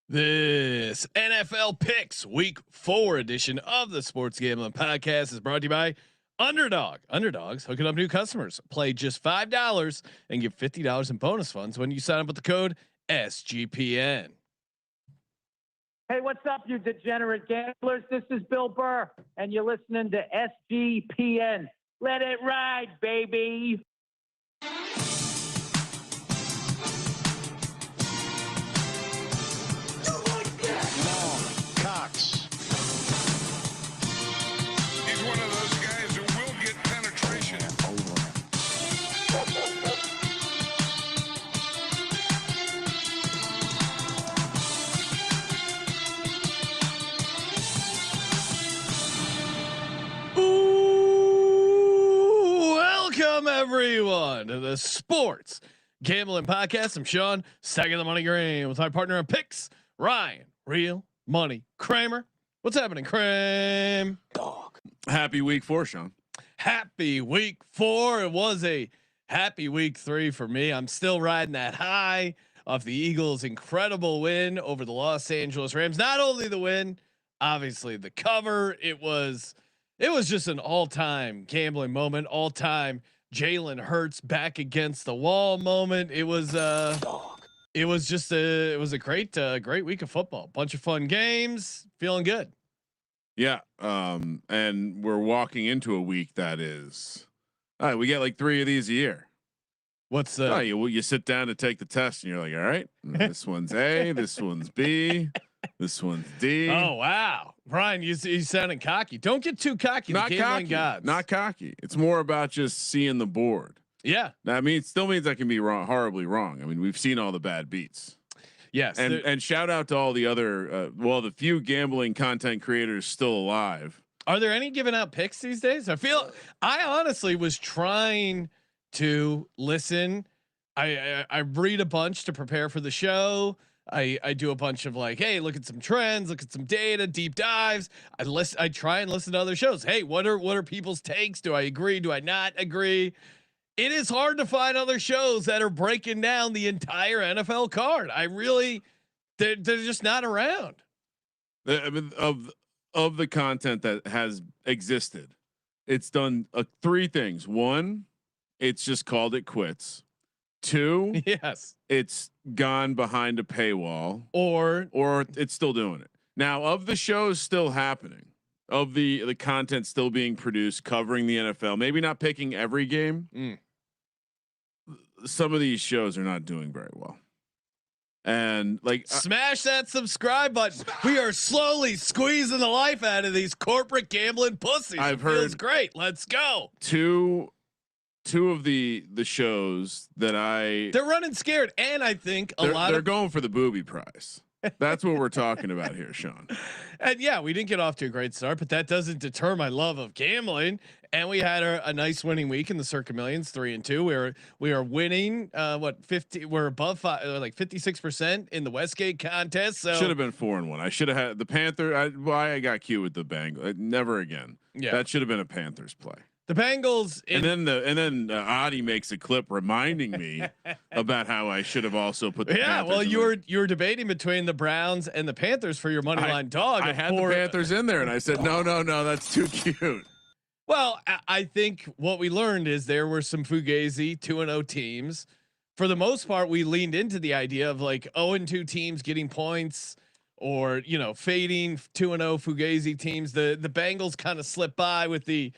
This NFL Picks Week 4 edition of the Sports Gambling Podcast is brought to you by Underdog. Underdogs hooking up new customers. Play just $5 and get $50 in bonus funds when you sign up with the code SGPN. Hey, what's up, you degenerate gamblers? This is Bill Burr, and you're listening to SGPN. Let it ride, baby. Everyone to the Sports Gambling Podcast. I'm Sean, second the money green, with my partner in picks, Ryan, Real Money Kramer. What's happening, Kramer? Dog. Happy week 4, Sean. Happy week 4. It was a happy week 3 for me. I'm still riding that high of the Eagles' incredible win over the Los Angeles Rams. Not only the win, obviously the cover. It was just an all-time gambling moment, all-time Jalen Hurts back against the wall moment. It was it was a great week of football. Bunch of fun games. Feeling good. Yeah. And we're walking into a week that is, we get like 3 of these a year. What's you sit down to take the test and you're like, all right, this one's A, this one's B, this one's D. Oh wow, Brian, you sounding cocky. Don't get too cocky. Not cocky. Gods. Not cocky. It's more about just seeing the board. Yeah. I mean, it still means I can be wrong, horribly wrong. I mean, we've seen all the bad beats. Yes. And shout out to all the other, the few gambling content creators still alive. Are there any giving out picks these days? I honestly was trying to listen. I read a bunch to prepare for the show. I do a bunch of like, hey, look at some trends, look at some data, deep dives. I try and listen to other shows. Hey, what are people's takes? Do I agree? Do I not agree? It is hard to find other shows that are breaking down the entire NFL card. They're just not around. I mean, of the content that has existed, it's done 3 things. 1, it's just called it quits. 2, yes, it's gone behind a paywall, or it's still doing it. Now, of the shows still happening, of the content still being produced, covering the NFL, maybe not picking every game. Some of these shows are not doing very well. And like, smash that subscribe button. We are slowly squeezing the life out of these corporate gambling pussies. I've heard feels great. Let's go. Two of the shows that they're running scared, and I think they're going for the booby prize. That's what we're talking about here, Sean. And yeah, we didn't get off to a great start, but that doesn't deter my love of gambling. And we had a nice winning week in the Circa Millions, 3-2. We are winning 50. We're above 56% in the Westgate contest. So should have been 4-1. I should have had the Panther. I got cute with the Bengals. Never again. Yeah, that should have been a Panthers play. The Bengals, and then Adi makes a clip reminding me about how I should have also put the Panthers. Well, you were debating between the Browns and the Panthers for your money line dog. I had the Panthers in there, and I said no, that's too cute. Well, I think what we learned is there were some fugazi 2-0 teams. For the most part, we leaned into the idea of like 0-2 teams getting points, or fading 2-0 fugazi teams. The Bengals kind of slipped by with the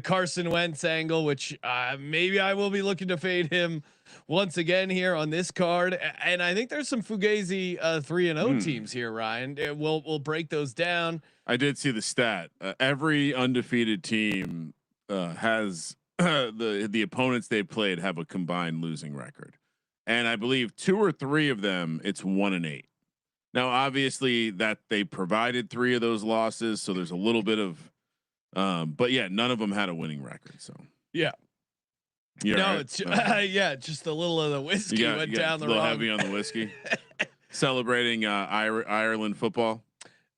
Carson Wentz angle, which maybe I will be looking to fade him once again here on this card. And I think there's some fugazi 3-0 teams here, Ryan. We'll break those down. I did see the stat. Every undefeated team has the opponents they played have a combined losing record, and I believe 2 or 3 of them it's 1-8. Now, obviously, that they provided 3 of those losses, so there's a little bit of, but yeah, none of them had a winning record. So yeah, it's just a little of the whiskey went down the wrong. A little heavy on the whiskey. Celebrating Ireland football.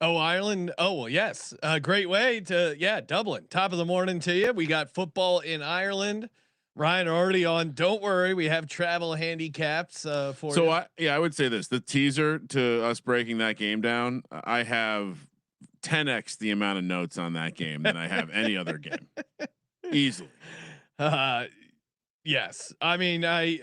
Oh, Ireland. Oh, well, yes. Great way to, Dublin. Top of the morning to you. We got football in Ireland. Ryan already on. Don't worry, we have travel handicaps for So you. I would say this: the teaser to us breaking that game down. I have 10x the amount of notes on that game than I have any other game, easily. Uh, yes, I mean, I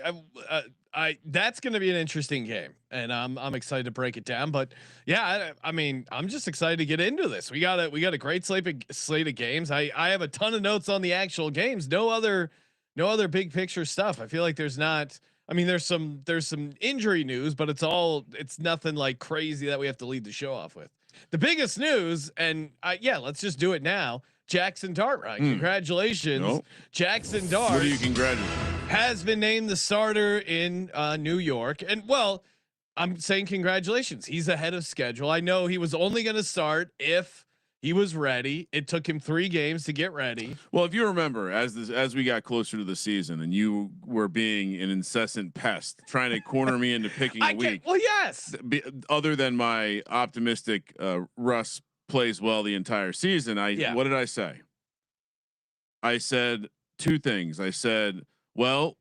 that's going to be an interesting game, and I'm excited to break it down. But yeah, I mean, I'm just excited to get into this. We got a great slate of games. I have a ton of notes on the actual games. No other big picture stuff. I feel like there's not. I mean, there's some injury news, but it's nothing like crazy that we have to lead the show off with. The biggest news, and yeah, let's just do it now. Jaxson Dart, Ryan. Congratulations, Nope. Jaxson Dart. What do you congratulate? Has been named the starter in New York, and well, I'm saying congratulations. He's ahead of schedule. I know he was only going to start if he was ready. It took him 3 games to get ready. Well, if you remember, as we got closer to the season, and you were being an incessant pest, trying to corner me into picking a week. Well, yes. Other than my optimistic Russ plays well the entire season, what did I say? I said 2 things. I said, well,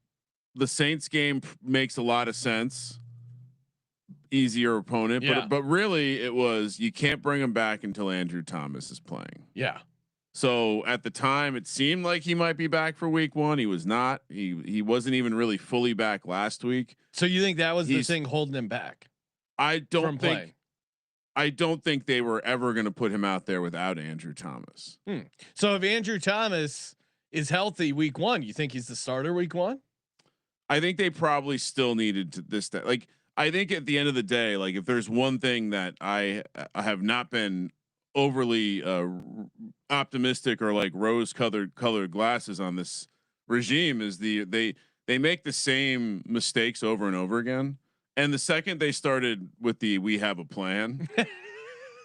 the Saints game makes a lot of sense. Easier opponent, but really it was, you can't bring him back until Andrew Thomas is playing. Yeah. So at the time it seemed like he might be back for week 1. He was not. He wasn't even really fully back last week. So you think that was the thing holding him back? I don't think they were ever going to put him out there without Andrew Thomas. So if Andrew Thomas is healthy week 1, you think he's the starter week 1? I think they probably still needed like, I think at the end of the day, like if there's one thing that I have not been overly optimistic or like rose colored glasses on this regime is they make the same mistakes over and over again. And the second they started with we have a plan,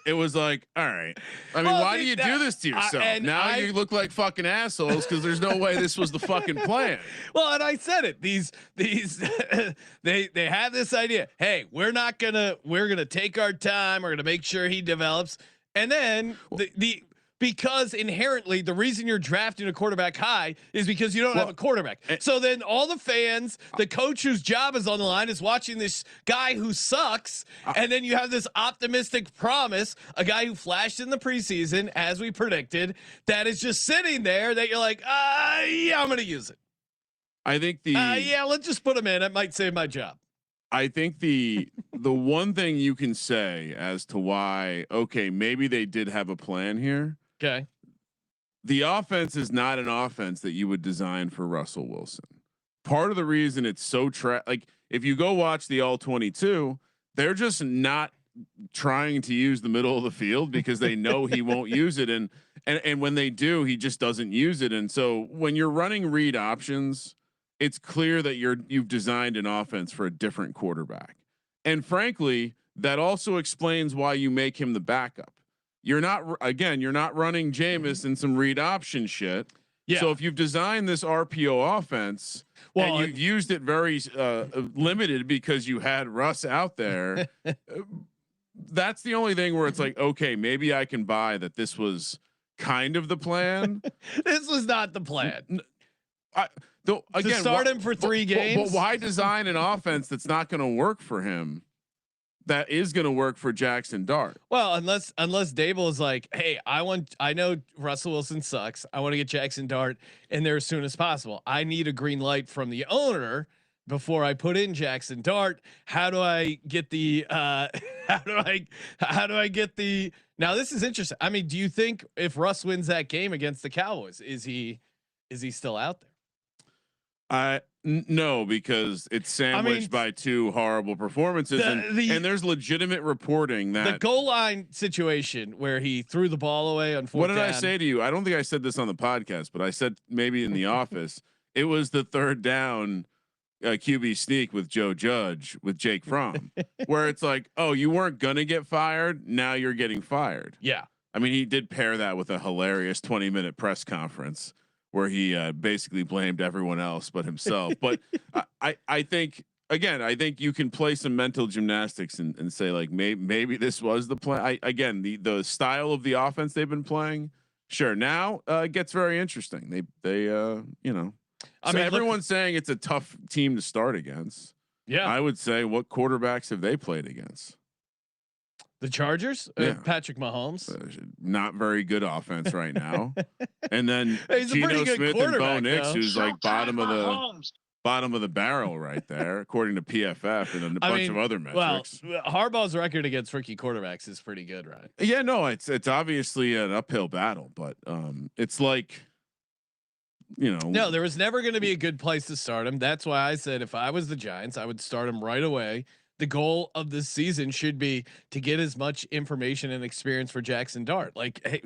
it was like, all right. I mean, why do you do this to yourself? Now you look like fucking assholes because there's no way this was the fucking plan. Well, and I said it. These they have this idea. Hey, we're gonna take our time. We're gonna make sure he develops, and then because inherently the reason you're drafting a quarterback high is because you don't have a quarterback. So then all the fans, the coach whose job is on the line is watching this guy who sucks. And then you have this optimistic promise, a guy who flashed in the preseason, as we predicted, that is just sitting there that you're like, yeah, I'm going to use it. I think let's just put him in. It might save my job. I think the one thing you can say as to why, okay, maybe they did have a plan here. Okay. The offense is not an offense that you would design for Russell Wilson. Part of the reason it's so like if you go watch the all 22, they're just not trying to use the middle of the field because they know he won't use it. And when they do, he just doesn't use it. And so when you're running read options, it's clear that you've designed an offense for a different quarterback. And frankly, that also explains why you make him the backup. You're not running Jameis and some read option shit. Yeah. So if you've designed this RPO offense and you've used it very limited because you had Russ out there, that's the only thing where it's like, okay, maybe I can buy that this was kind of the plan. This was not the plan. To start him for 3 games. But why design an offense that's not going to work for him? That is going to work for Jaxson Dart. Well, unless Dable is like, hey, I know Russell Wilson sucks. I want to get Jaxson Dart in there as soon as possible. I need a green light from the owner before I put in Jaxson Dart. How do I get the now this is interesting. I mean, do you think if Russ wins that game against the Cowboys, is he still out there? No, because it's sandwiched by 2 horrible performances, and there's legitimate reporting that the goal line situation where he threw the ball away on 4th What did down. I say to you? I don't think I said this on the podcast, but I said maybe in the office. It was the 3rd down QB sneak with Joe Judge with Jake Fromm, where it's like, oh, you weren't gonna get fired, now you're getting fired. Yeah, I mean, he did pair that with a hilarious 20-minute press conference where he basically blamed everyone else but himself. But I think, again, I think you can play some mental gymnastics and say like, maybe this was the plan. Again, the style of the offense they've been playing. Sure. Now it gets very interesting. They I So mean, everyone's saying it's a tough team to start against. yeah, I would say, what quarterbacks have they played against? the Chargers, Yeah. Patrick Mahomes, Not very good offense right now. And then he's a pretty Geno good Smith and Bo quarterback, Nix, though. who's like bottom of the barrel right there, according to PFF and a bunch of other metrics. Well, Harbaugh's record against rookie quarterbacks is pretty good, right? Yeah, no, it's obviously an uphill battle, but it's like, no, there was never going to be a good place to start him. That's why I said if I was the Giants, I would start him right away. The goal of this season should be to get as much information and experience for Jaxson Dart. Like, hey,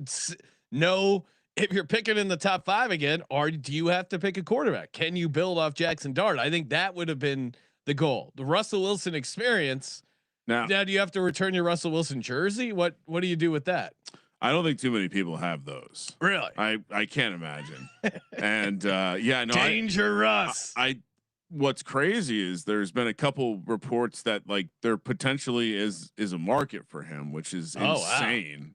no, if you're picking in the top 5 again, or do you have to pick a quarterback? Can you build off Jaxson Dart? I think that would have been the goal. The Russell Wilson experience. Now do you have to return your Russell Wilson jersey? What do you do with that? I don't think too many people have those. Really? I can't imagine. And yeah, no, dangerous. What's crazy is there's been a couple reports that like there potentially is a market for him, which is insane. Wow.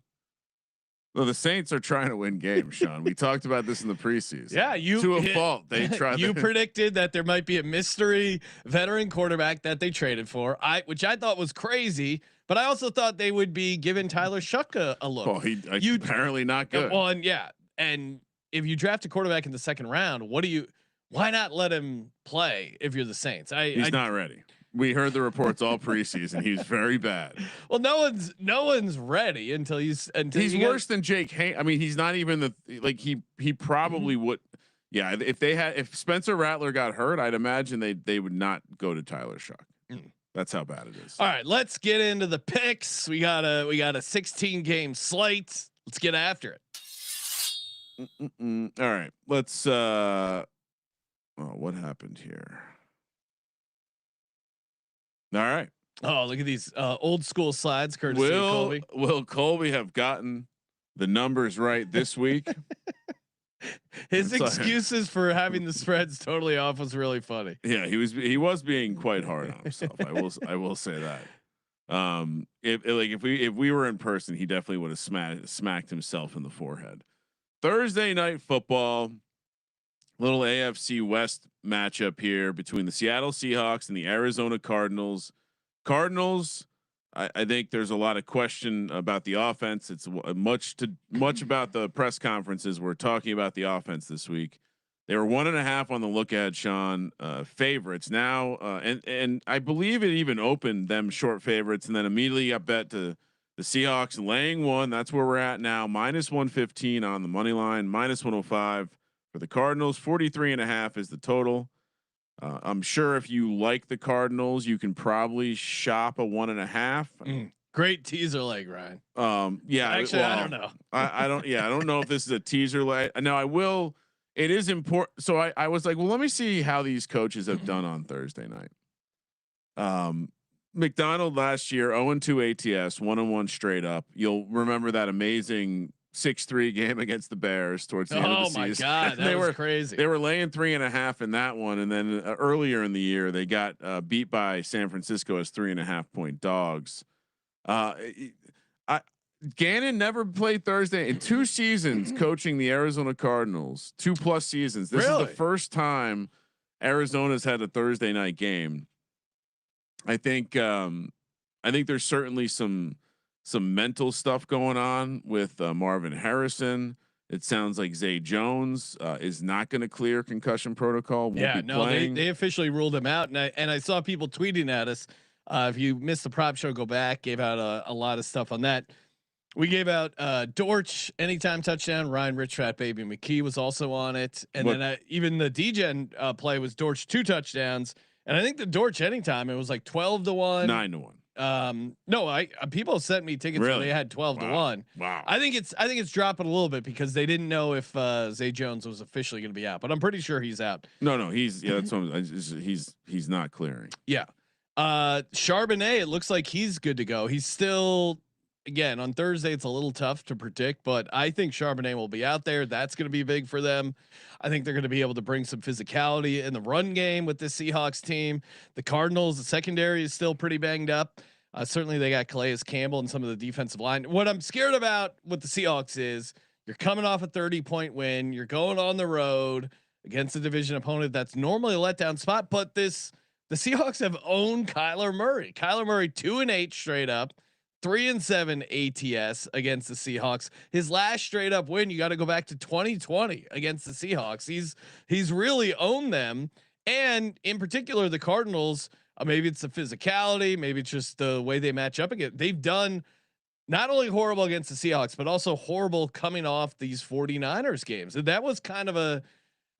Well, the Saints are trying to win games, Sean. We talked about this in the preseason. Yeah, to a fault. They tried. You predicted that there might be a mystery veteran quarterback that they traded for, which I thought was crazy. But I also thought they would be giving Tyler Shuck a look. Well, you apparently not good. Well, and if you draft a quarterback in the second round, why not let him play if you're the Saints? He's not ready. We heard the reports all preseason. He's very bad. Well, no one's ready until he's worse than Jake Hay. I mean, he's not even he probably would. Yeah, if Spencer Rattler got hurt, I'd imagine they would not go to Tyler Shuck. That's how bad it is. All right, let's get into the picks. We got a 16 game slate. Let's get after it. All right, let's. What happened here? All right. Oh, look at these old school slides. Courtesy of Colby. Will Colby have gotten the numbers right this week? His excuses for having the spreads totally off was really funny. Yeah, he was being quite hard on himself. I will say that. If we were in person, he definitely would have smacked himself in the forehead. Thursday night football. Little AFC West matchup here between the Seattle Seahawks and the Arizona Cardinals. Cardinals, I think there's a lot of question about the offense. It's much about the press conferences. We're talking about the offense this week. They were 1.5 on the look ahead, Sean, favorites now. And I believe it even opened them short favorites and then immediately got bet to the Seahawks laying 1. That's where we're at now. -115 on the money line, -105. For the Cardinals, 43.5 is the total. I'm sure if you like the Cardinals, you can probably shop a 1.5. Great teaser leg, Ryan. Yeah, actually, I don't know. I don't know if this is a teaser leg. No, I will. It is important. So I was like, well, let me see how these coaches have done on Thursday night. McDonald last year 0-2 ATS, 1-1 straight up. You'll remember that amazing 6-3 game against the Bears towards the end of the season. Oh my God, that was crazy. They were laying 3.5 in that one, and then earlier in the year they got beat by San Francisco as 3.5-point dogs. Gannon never played Thursday in 2 seasons coaching the Arizona Cardinals, 2+ seasons. This is the first time Arizona's had a Thursday night game. I think there's certainly some mental stuff going on with Marvin Harrison. It sounds like Zay Jones is not going to clear concussion protocol. They officially ruled him out, and I saw people tweeting at us. If you missed the prop show, go back. Gave out a lot of stuff on that. We gave out Dortch anytime touchdown. Ryan Rich Fat Baby McKee was also on it, and then even the DGen play was Dortch 2 touchdowns, and I think the Dortch anytime it was like 12-1, 9-1. No, people sent me tickets where they had 12-1. Wow. I think it's dropping a little bit because they didn't know if Zay Jones was officially going to be out, but I'm pretty sure he's out. No, that's what he's not clearing. Yeah. Charbonnet, it looks like he's good to go. He's still, again, on Thursday, it's a little tough to predict, but I think Charbonnet will be out there. That's going to be big for them. I think they're going to be able to bring some physicality in the run game with this Seahawks team. The Cardinals, the secondary is still pretty banged up. Certainly they got Calais Campbell and some of the defensive line. What I'm scared about with the Seahawks is you're coming off a 30-point win. You're going on the road. against a division opponent that's normally a letdown spot. But the Seahawks have owned Kyler Murray. Kyler Murray 2-8 straight up, 3-7 ATS against the Seahawks. His last straight up win, you got to go back to 2020 against the Seahawks. He's really owned them, and in particular the Cardinals. Maybe it's the physicality, maybe it's just the way they match up again. They've done not only horrible against the Seahawks, but also horrible coming off these 49ers games. And that was kind of a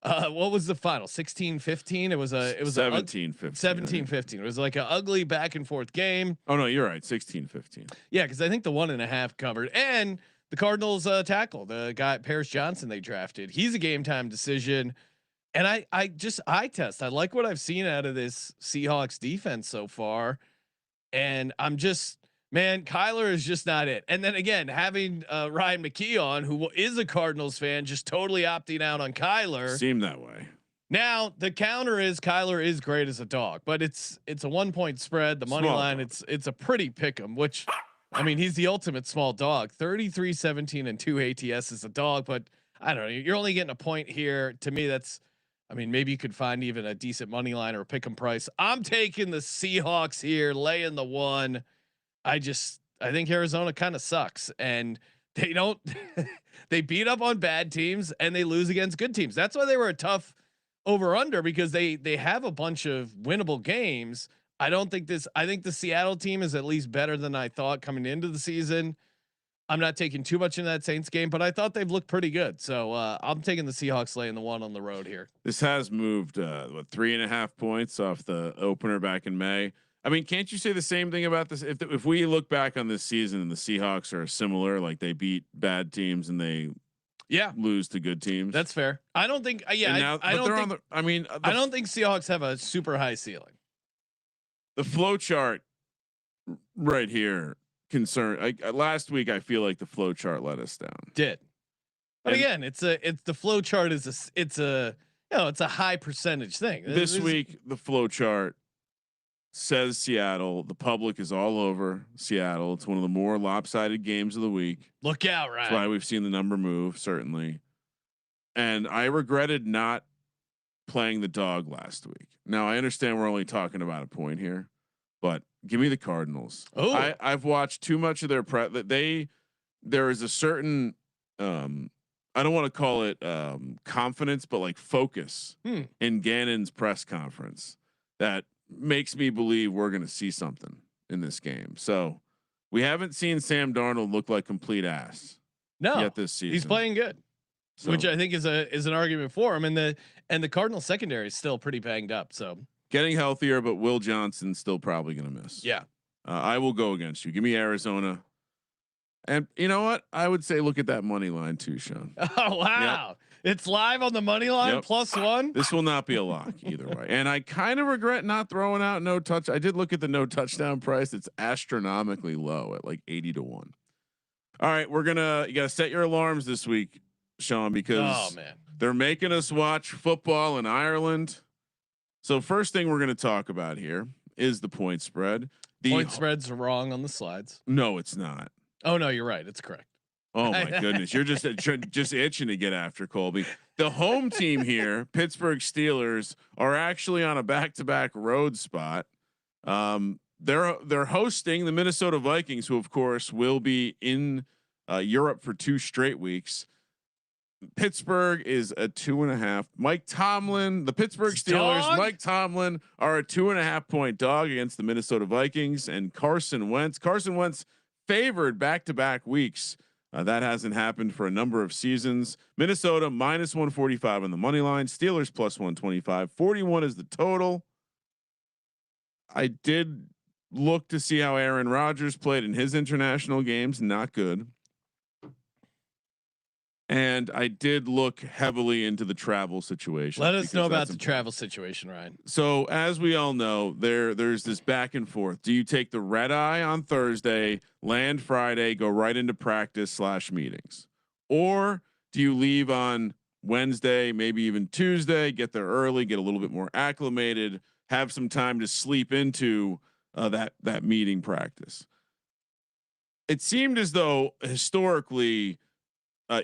what was the final 16-15? It was 17-15. 17-15. It was like an ugly back and forth game. Oh no, you're right. 16-15. Yeah, because I think the 1.5 covered, and the Cardinals tackle the guy Paris Johnson they drafted. He's a game time decision, and I just eye test. I like what I've seen out of this Seahawks defense so far, and I'm just. Man, Kyler is just not it. And then again, having Ryan McKee on, who is a Cardinals fan, just totally opting out on Kyler. Seemed that way. Now the counter is Kyler is great as a dog, but it's a 1-point spread. The money line, dog. It's a pretty pick 'em, which I mean, he's the ultimate small dog. 33-17 and 2 ATS is a dog, but I don't know. You're only getting a point here. To me, I mean, maybe you could find even a decent money line or a pick 'em price. I'm taking the Seahawks here, laying the 1. I think Arizona kind of sucks, and they don't. They beat up on bad teams and they lose against good teams. That's why they were a tough over under, because they have a bunch of winnable games. I think the Seattle team is at least better than I thought coming into the season. I'm not taking too much in that Saints game, but I thought they've looked pretty good. So I'm taking the Seahawks laying the 1 on the road here. This has moved 3.5 points off the opener back in May. I mean, can't you say the same thing about this? If we look back on this season and the Seahawks are similar, like they beat bad teams and they lose to good teams. That's fair. I don't think. I don't think Seahawks have a super high ceiling. The flow chart right here last week. I feel like the flow chart let us down. But again, it's the flow chart is it's a high percentage thing. This week the flow chart says Seattle. The public is all over Seattle. It's one of the more lopsided games of the week. Look out, right? That's why we've seen the number move, certainly. And I regretted not playing the dog last week. Now I understand we're only talking about a point here, but give me the Cardinals. Oh, I've watched too much of their prep. There is a certain I don't want to call it confidence, but like focus in Gannon's press conference that makes me believe we're going to see something in this game. So we haven't seen Sam Darnold look like complete ass yet this season. He's playing good, which I think is an argument for him. And the Cardinals secondary is still pretty banged up. So getting healthier, but Will Johnson's still probably going to miss. Yeah. I will go against you. Give me Arizona. And you know what? I would say look at that money line too, Sean. Oh wow. Yep. It's live on the money line +1. This will not be a lock either way. And I kind of regret not throwing out no touch. I did look at the no touchdown price. It's astronomically low at like 80 to 1. All right. You got to set your alarms this week, Sean, because they're making us watch football in Ireland. So first thing we're going to talk about here is the point spread. The point spreads are wrong on the slides. No, it's not. Oh no, you're right. It's correct. Oh my goodness, you're just itching to get after Colby. The home team here, Pittsburgh Steelers, are actually on a back-to-back road spot. They're hosting the Minnesota Vikings, who of course will be in Europe for 2 straight weeks. Pittsburgh is a 2.5. Mike Tomlin, the Pittsburgh Steelers, Mike Tomlin are a 2.5 point dog against the Minnesota Vikings, and Carson Wentz favored back-to-back weeks. That hasn't happened for a number of seasons. Minnesota -145 on the money line. Steelers +125. 41 is the total. I did look to see how Aaron Rodgers played in his international games. Not good. And I did look heavily into the travel situation. Let us know about the travel situation, Ryan. So as we all know, there's this back and forth. Do you take the red eye on Thursday, land Friday, go right into practice/meetings, or do you leave on Wednesday, maybe even Tuesday, get there early, get a little bit more acclimated, have some time to sleep into that meeting practice? It seemed as though historically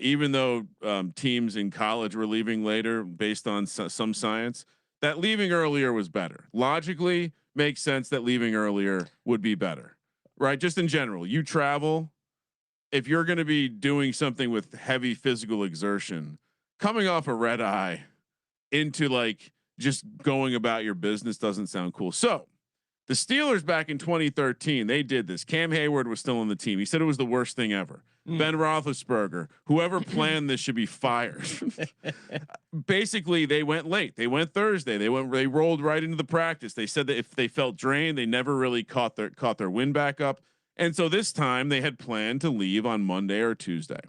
even though teams in college were leaving later based on some science, that leaving earlier was better. Logically makes sense that leaving earlier would be better, right? Just in general, you travel. If you're going to be doing something with heavy physical exertion, coming off a red eye into like just going about your business doesn't sound cool. So the Steelers back in 2013, they did this. Cam Hayward was still on the team. He said it was the worst thing ever. Ben Roethlisberger, whoever planned this should be fired. Basically, they went late. They went Thursday. They rolled right into the practice. They said that if they felt drained, they never really caught their wind back up. And so this time they had planned to leave on Monday or Tuesday.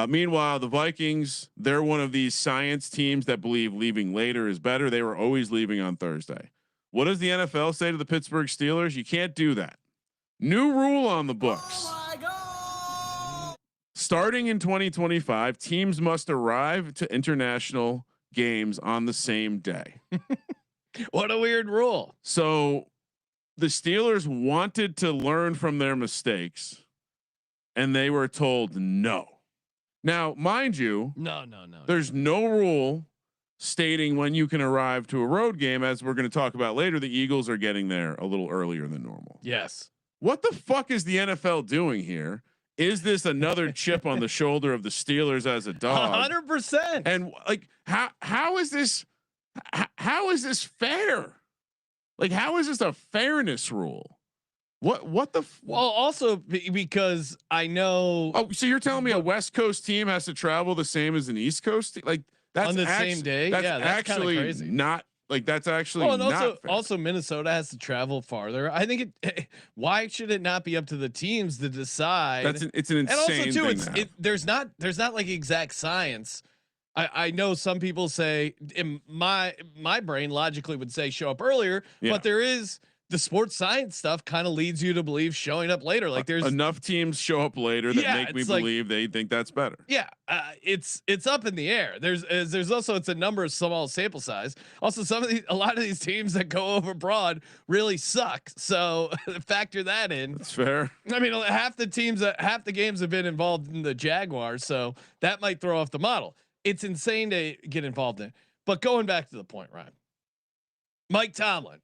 Meanwhile, the Vikings, they're one of these science teams that believe leaving later is better. They were always leaving on Thursday. What does the NFL say to the Pittsburgh Steelers? You can't do that. New rule on the books. Oh my God. Starting in 2025, teams must arrive to international games on the same day. What a weird rule. So the Steelers wanted to learn from their mistakes and they were told no. Now, mind you, No. There's no rule stating when you can arrive to a road game. As we're going to talk about later, the Eagles are getting there a little earlier than normal. Yes. What the fuck is the NFL doing here? Is this another chip on the shoulder of the Steelers as a dog? 100%. And like, how is this fair? Like, how is this a fairness rule? What the? Well, also because I know. Oh, so you're telling me a West Coast team has to travel the same as an East Coast team? Like that's on the same day? That's yeah, that's actually crazy. not like that's actually. Well, and not also Minnesota has to travel farther. I think why should it not be up to the teams to decide? It's an insane and also thing. there's not like exact science. I know some people say in my brain logically would say show up earlier, but there is the sports science stuff kind of leads you to believe showing up later. Like there's enough teams show up later that make me believe they think that's better. Yeah. It's up in the air. There's also, it's a number of small sample size. Also a lot of these teams that go over broad really suck. So factor that in. That's fair. I mean, half the games have been involved in the Jaguars. So that might throw off the model. It's insane to get involved in, but going back to the point, Ryan, Mike Tomlin,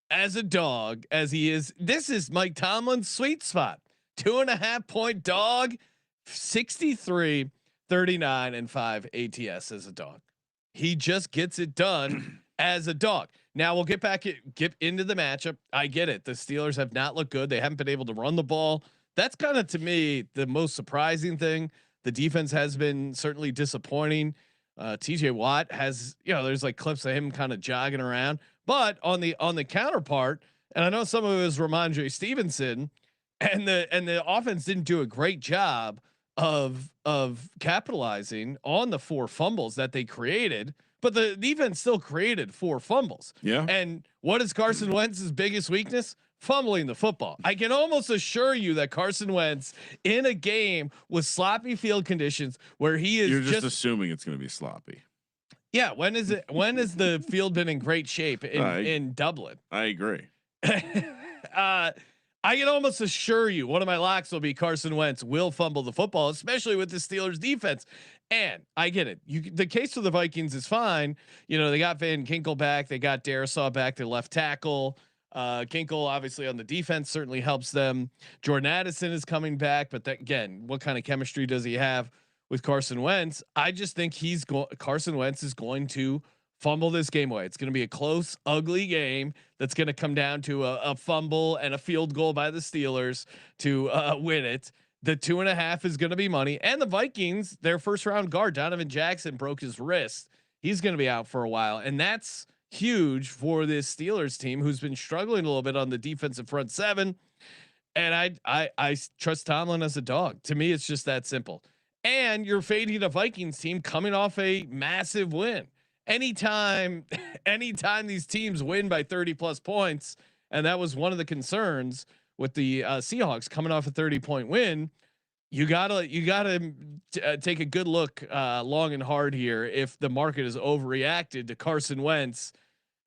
as a dog, as he is, this is Mike Tomlin's sweet spot. 2.5 point dog, 63, 39 and 5 ATS as a dog. He just gets it done as a dog. Now we'll get into the matchup. I get it. The Steelers have not looked good. They haven't been able to run the ball. That's kind of, to me, the most surprising thing. The defense has been certainly disappointing. TJ Watt has, there's like clips of him kind of jogging around. But on the counterpart, and I know some of it was Ramondre Stevenson, and the offense didn't do a great job of capitalizing on the 4 fumbles that they created, but the defense still created 4 fumbles. Yeah. And what is Carson Wentz's biggest weakness? Fumbling the football. I can almost assure you that Carson Wentz in a game with sloppy field conditions where he is you're just assuming it's going to be sloppy. Yeah. When is the field been in great shape in Dublin? I agree. I can almost assure you one of my locks will be Carson Wentz will fumble the football, especially with the Steelers defense. And I get it. The case for the Vikings is fine. They got Van Ginkel back. They got Darisaw back, their left tackle. Ginkel obviously on the defense certainly helps them. Jordan Addison is coming back, but again, what kind of chemistry does he have with Carson Wentz? I just think Carson Wentz is going to fumble this game away. It's going to be a close, ugly game that's going to come down to a fumble and a field goal by the Steelers to win it. The 2.5 is going to be money, and the Vikings, their first round guard Donovan Jackson broke his wrist. He's going to be out for a while, and that's huge for this Steelers team who's been struggling a little bit on the defensive front 7. And I trust Tomlin as a dog. To me, it's just that simple. And you're fading a Vikings team coming off a massive win. Anytime these teams win by 30+ points, and that was one of the concerns with the Seahawks coming off a 30-point win. You gotta take a good look long and hard here if the market is overreacted to Carson Wentz,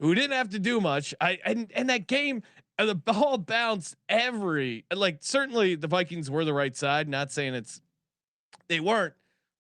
who didn't have to do much. And that game, the ball bounced certainly the Vikings were the right side. Not saying they weren't,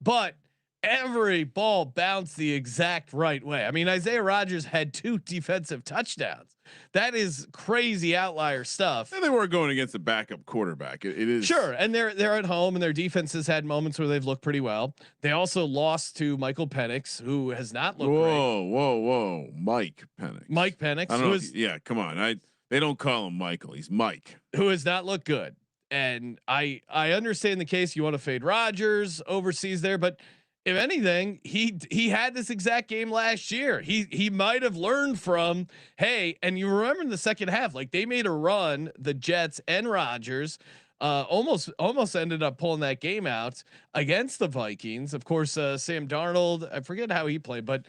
but every ball bounced the exact right way. I mean, Isaiah Rodgers had 2 defensive touchdowns. That is crazy outlier stuff. And they were going against a backup quarterback. It is sure, and they're at home, and their defense has had moments where they've looked pretty well. They also lost to Michael Penix, who has not looked great. Whoa, Mike Penix. Mike Penix, I don't know yeah, come on. They don't call him Michael. He's Mike, who has not looked good. And I understand the case. You want to fade Rodgers overseas there, but if anything, he had this exact game last year. He might have learned from, hey, and you remember in the second half, like they made a run, the Jets and Rodgers almost ended up pulling that game out against the Vikings. Of course, Sam Darnold, I forget how he played, but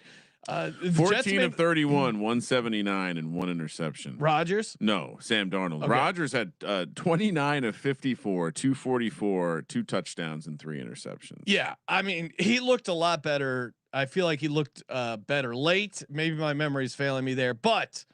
14 of 31, 179 and 1 interception. Rodgers? No, Sam Darnold. Okay. Rodgers had 29 of 54, 244, 2 touchdowns and 3 interceptions. Yeah, I mean, he looked a lot better. I feel like he looked better late. Maybe my memory's failing me there, but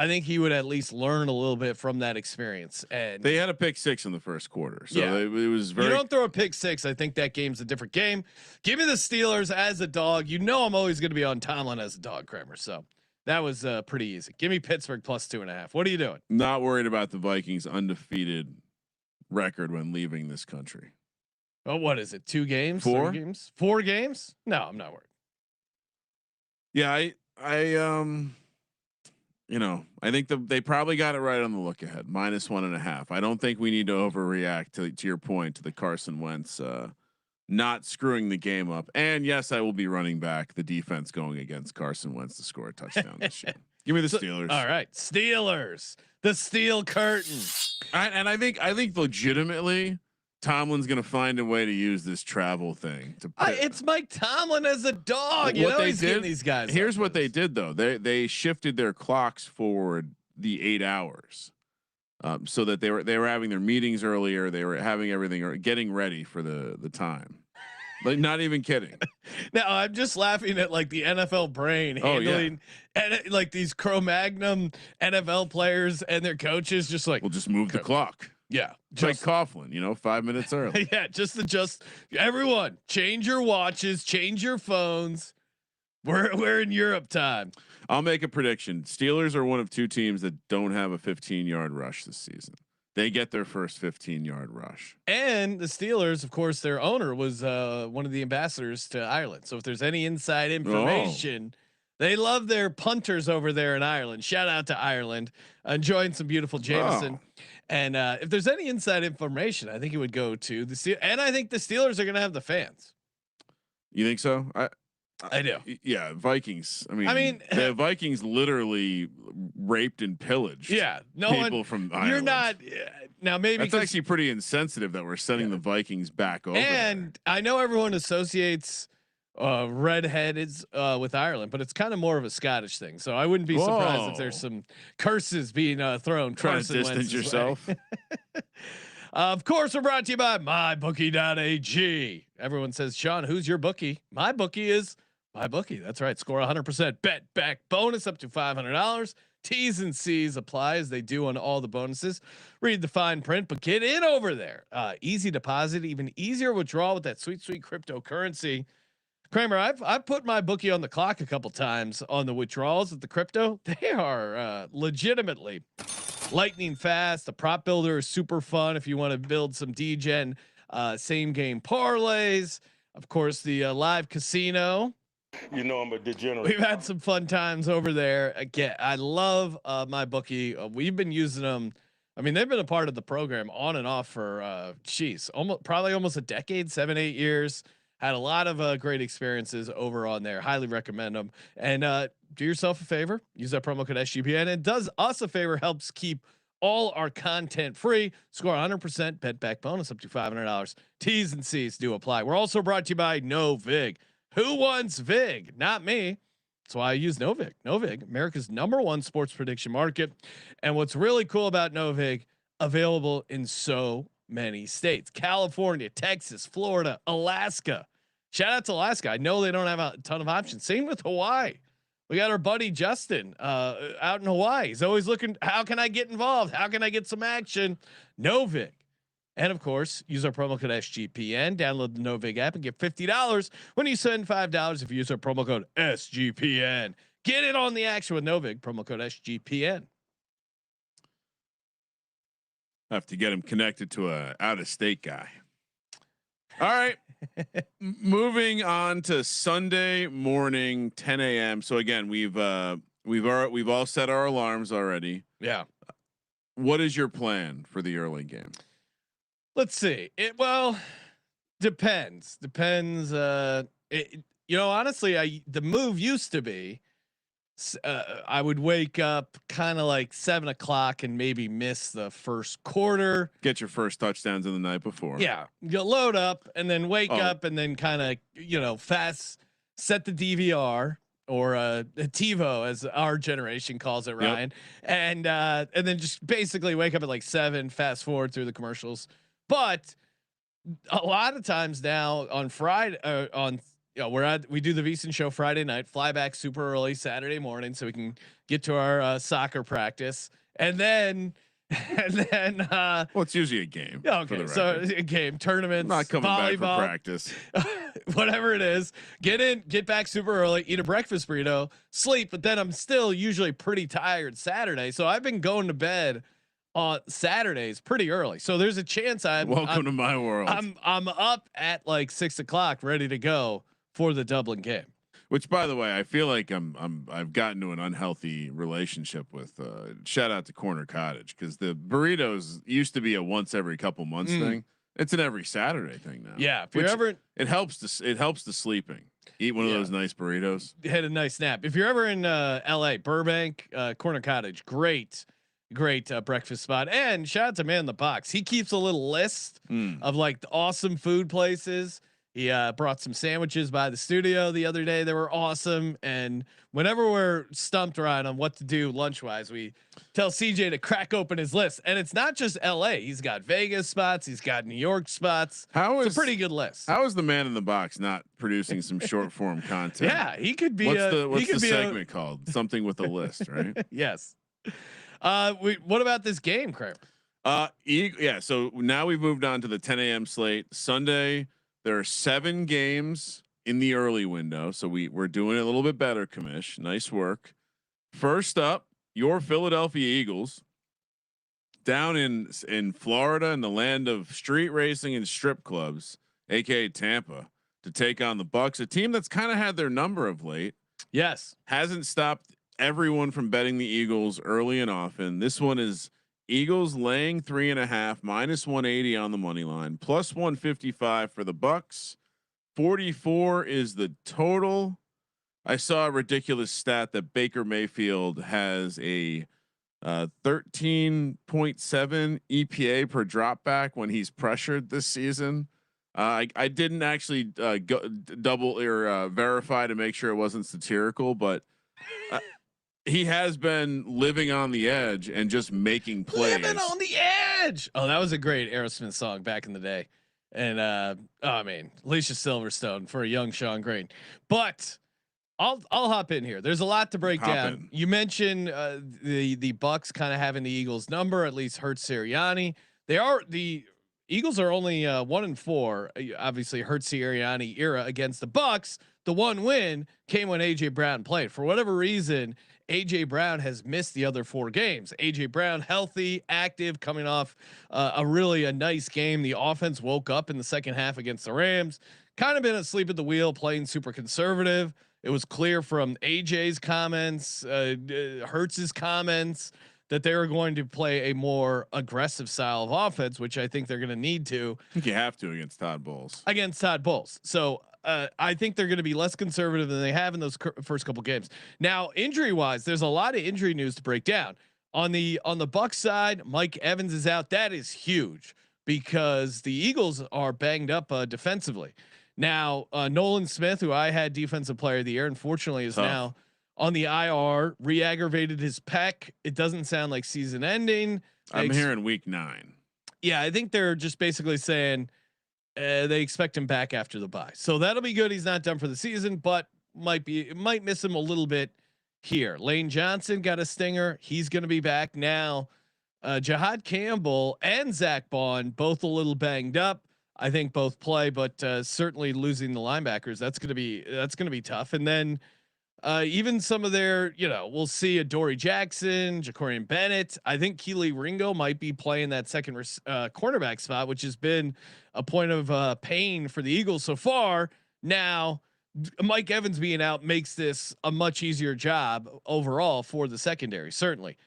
I think he would at least learn a little bit from that experience. And they had a pick 6 in the first quarter, so yeah, it was very. You don't throw a pick 6. I think that game's a different game. Give me the Steelers as a dog. You know I'm always going to be on Tomlin as a dog, Kramer. So that was pretty easy. Give me Pittsburgh plus 2.5. What are you doing? Not worried about the Vikings' undefeated record when leaving this country. Oh, what is it? 2 games? 4 games? 4 games? No, I'm not worried. Yeah, I I think they probably got it right on the look ahead, -1.5. I don't think we need to overreact to your point to the Carson Wentz not screwing the game up. And yes, I will be running back the defense going against Carson Wentz to score a touchdown this year. Give me the Steelers. All right, Steelers, the steel curtain. I think legitimately Tomlin's going to find a way to use this travel thing to. It's Mike Tomlin as a dog. You know he's getting these guys. Here's what they did though. They shifted their clocks forward the 8 hours, so that they were having their meetings earlier. They were having everything or getting ready for the time. Like not even kidding. Now I'm just laughing at like the NFL brain handling and like these Cro-Magnon NFL players and their coaches just like we'll just move the clock. Yeah, just like Coughlin, 5 minutes early. Yeah, just adjust. Everyone, change your watches, change your phones. We're in Europe time. I'll make a prediction. Steelers are one of 2 teams that don't have a 15-yard rush this season. They get their first 15-yard rush. And the Steelers, of course, their owner was one of the ambassadors to Ireland. So if there's any inside information, they love their punters over there in Ireland. Shout out to Ireland, enjoying some beautiful Jameson. And if there's any inside information, I think it would go to the Steelers. And I think the Steelers are going to have the fans. You think so? I do. Yeah, Vikings. I mean, the Vikings literally raped and pillaged. Yeah, people from Ireland. You're not now. Maybe that's actually pretty insensitive that we're sending the Vikings back over. And I know everyone associates redheads with Ireland, but it's kind of more of a Scottish thing. So I wouldn't be surprised if there's some curses being thrown. Trying to distance yourself. Of course, we're brought to you by mybookie.ag. Everyone says, Sean, who's your bookie? My bookie is my bookie. That's right. Score 100% bet back bonus up to $500. T's and C's apply as they do on all the bonuses. Read the fine print, but get in over there. Easy deposit, even easier withdrawal with that sweet cryptocurrency. Kramer, I've put my bookie on the clock a couple times on the withdrawals with the crypto. They are legitimately lightning fast. The prop builder is super fun if you want to build some DGen same game parlays. Of course, the live casino. I'm a degenerate. We've had some fun times over there. Again, I love my bookie. We've been using them. I mean, they've been a part of the program on and off for probably almost a decade, 7-8 years. Had a lot of great experiences over on there. Highly recommend them. And do yourself a favor. Use that promo code SGPN. It does us a favor. Helps keep all our content free. Score 100% bet back bonus up to $500. T's and C's do apply. We're also brought to you by Novig. Who wants Vig? Not me. That's why I use Novig. Novig, America's #1 sports prediction market. And what's really cool about Novig, available in so many states: California, Texas, Florida, Alaska. Shout out to Alaska. I know they don't have a ton of options. Same with Hawaii. We got our buddy Justin out in Hawaii. He's always looking, how can I get involved? How can I get some action? Novig. And of course, use our promo code SGPN. Download the Novig app and get $50 when you send $5 if you use our promo code SGPN. Get it on the action with Novig. Promo code SGPN. I have to get him connected to a out of state guy. All right. Moving on to Sunday morning, 10 a.m. So again, we've all set our alarms already. Yeah. What is your plan for the early game? Let's see. Depends. Honestly, the move used to be, I would wake up kind of like 7 o'clock and maybe miss the first quarter. Get your first touchdowns in the night before. Yeah. You load up and then wake up and then kind of, fast set the DVR or a TiVo as our generation calls it, Ryan. Yep. And then just basically wake up at like 7, fast forward through the commercials. But a lot of times now on Friday, we do the VSiN show Friday night, fly back super early Saturday morning so we can get to our soccer practice, and then well, it's usually a game. Okay, so a game, tournaments, not coming volleyball, back for practice, whatever it is. Get back super early, eat a breakfast burrito, sleep, but then I'm still usually pretty tired Saturday, so I've been going to bed on Saturdays pretty early. So there's a chance welcome to my world. I'm up at like 6 o'clock, ready to go for the Dublin game. Which, by the way, I feel like I've gotten to an unhealthy relationship with. Shout out to Corner Cottage, because the burritos used to be a once every couple months thing. It's an every Saturday thing now. Yeah, if you're ever, it helps the sleeping. Eat one of those nice burritos. Had a nice nap. If you're ever in LA, Burbank, Corner Cottage, great breakfast spot. And shout out to Man in the Box. He keeps a little list of like the awesome food places. He brought some sandwiches by the studio the other day. They were awesome. And whenever we're stumped right on what to do lunch wise, we tell CJ to crack open his list. And it's not just LA. He's got Vegas spots. He's got New York spots. It's a pretty good list. How is the Man in the Box not producing some short form content? Yeah, he could be. What's the segment called? Something with a list, right? Yes. What about this game, Kramer? So now we've moved on to the 10 a.m. slate. Sunday, there are 7 games in the early window, so we're doing it a little bit better, Kamish. Nice work. First up, your Philadelphia Eagles down in Florida, in the land of street racing and strip clubs, aka Tampa, to take on the Bucs, a team that's kind of had their number of late. Yes, hasn't stopped everyone from betting the Eagles early and often. This one is Eagles laying 3.5, minus 180 on the money line, plus 155 for the Bucs. 44 is the total. I saw a ridiculous stat that Baker Mayfield has a 13.7 EPA per drop back when he's pressured this season. I didn't actually double or verify to make sure it wasn't satirical, but he has been living on the edge and just making plays. Living on the edge. Oh, that was a great Aerosmith song back in the day. And Alicia Silverstone for a young Sean Green. But I'll hop in here. There's a lot to break down. You mentioned the Bucs kind of having the Eagles number, at least Hurts Sirianni. The Eagles are only 1-4. Obviously, Hurts Sirianni era against the Bucs. The one win came when AJ Brown played. For whatever reason, AJ Brown has missed the other 4 games. AJ Brown healthy, active, coming off a nice game. The offense woke up in the second half against the Rams. Kind of been asleep at the wheel, playing super conservative. It was clear from AJ's comments, Hurts's comments, that they were going to play a more aggressive style of offense, which I think they're going to need to. I think you have to against Todd Bowles. So I think they're going to be less conservative than they have in those first couple games. Now, injury wise, there's a lot of injury news to break down. On the Bucs side, Mike Evans is out. That is huge because the Eagles are banged up defensively. Now, Nolan Smith, who I had defensive player of the year, unfortunately is now on the IR, re-aggravated his pec. It doesn't sound like season ending. I'm hearing week 9. Yeah, I think they're just basically saying they expect him back after the bye. So that'll be good. He's not done for the season, but might miss him a little bit here. Lane Johnson got a stinger. He's going to be back now. Jahad Campbell and Zach Bond both a little banged up. I think both play, but certainly losing the linebackers that's going to be tough. And then even some of their, we'll see a Dory Jackson, Jacorian Bennett. I think Keely Ringo might be playing that second cornerback spot, which has been a point of pain for the Eagles so far. Now, Mike Evans being out makes this a much easier job overall for the secondary. Certainly.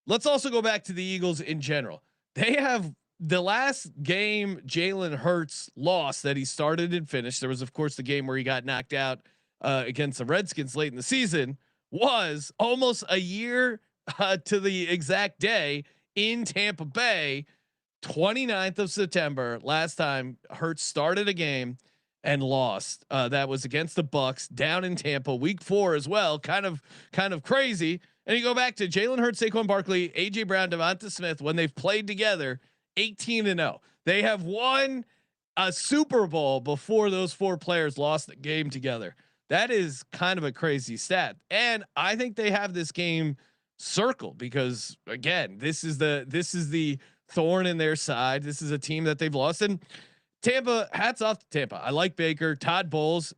Let's also go back to the Eagles in general. They have the last game Jalen Hurts lost that he started and finished. There was, of course, the game where he got knocked out against the Redskins late in the season, was almost a year to the exact day in Tampa Bay, 29th of September. Last time Hurts started a game and lost. That was against the Bucs down in Tampa, week 4 as well. Kind of crazy. And you go back to Jalen Hurts, Saquon Barkley, AJ Brown, Devonta Smith when they've played together, 18-0. They have won a Super Bowl before those 4 players lost the game together. That is kind of a crazy stat. And I think they have this game circled because again, this is the thorn in their side. This is a team that they've lost. And Tampa, hats off to Tampa. I like Baker. Todd Bowles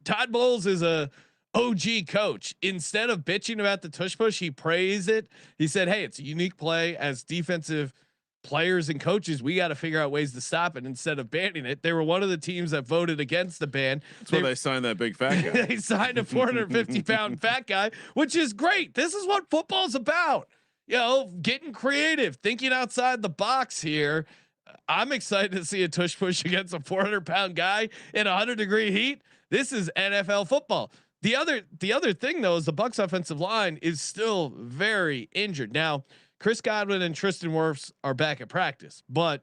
is a OG coach. Instead of bitching about the tush push, he praised it. He said, "Hey, it's a unique play. As defensive players and coaches, we got to figure out ways to stop it instead of banning it." They were one of the teams that voted against the ban. That's why they signed that big fat guy. They signed a 450-pound fat guy, which is great. This is what football's about. Getting creative, thinking outside the box here. I'm excited to see a tush push against a 400-pound guy in 100-degree heat. This is NFL football. The other thing though is the Bucs offensive line is still very injured. Now, Chris Godwin and Tristan Wirfs are back at practice, but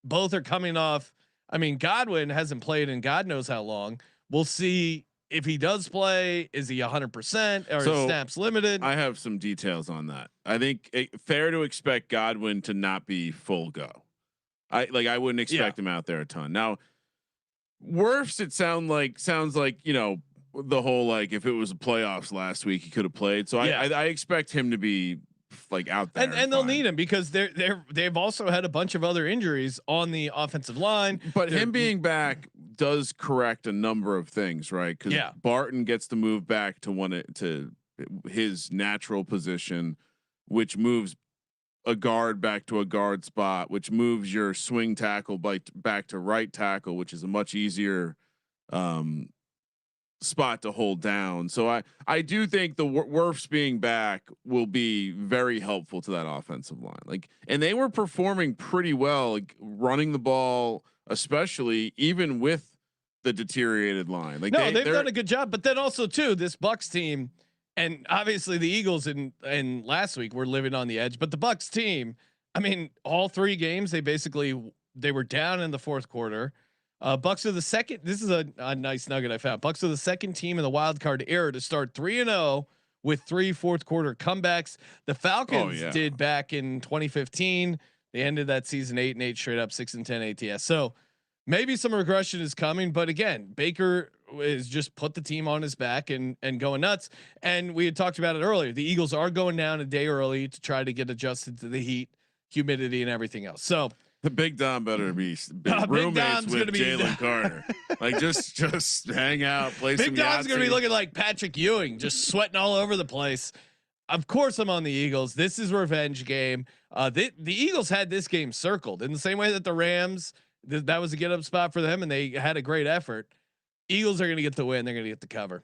both are coming off. I mean, Godwin hasn't played in God knows how long. We'll see if he does play. Is he 100% or snaps limited? I have some details on that. I think fair to expect Godwin to not be full go. I wouldn't expect him out there a ton. Now, Wirfs, it sounds like the whole if it was playoffs last week he could have played. So I expect him to be out there, and they'll need him because they've also had a bunch of other injuries on the offensive line. But him being back does correct a number of things, right? Because Barton gets to move back to his natural position, which moves a guard back to a guard spot, which moves your swing tackle back to right tackle, which is a much easier spot to hold down. So I do think the Wirfs being back will be very helpful to that offensive line. And they were performing pretty well, running the ball, especially even with the deteriorated line. They've done a good job. But then also too, this Bucs team, and obviously the Eagles in last week were living on the edge, but the Bucs team, I mean, all 3 games they were down in the fourth quarter. Bucs are the second. This is a nice nugget I found. Bucs are the second team in the wild card era to start 3-0 with 3 fourth quarter comebacks. The Falcons did back in 2015. They ended that season 8-8 straight up, 6-10 ATS. So maybe some regression is coming, but again, Baker is just put the team on his back and going nuts. And we had talked about it earlier. The Eagles are going down a day early to try to get adjusted to the heat, humidity, and everything else. So. The Big Dom better be roommates with Jalen Carter. Just hang out, play some. Big Dom's gonna be looking like Patrick Ewing, just sweating all over the place. Of course, I'm on the Eagles. This is a revenge game. The Eagles had this game circled in the same way that the Rams. That was a get up spot for them, and they had a great effort. Eagles are gonna get the win. They're gonna get the cover.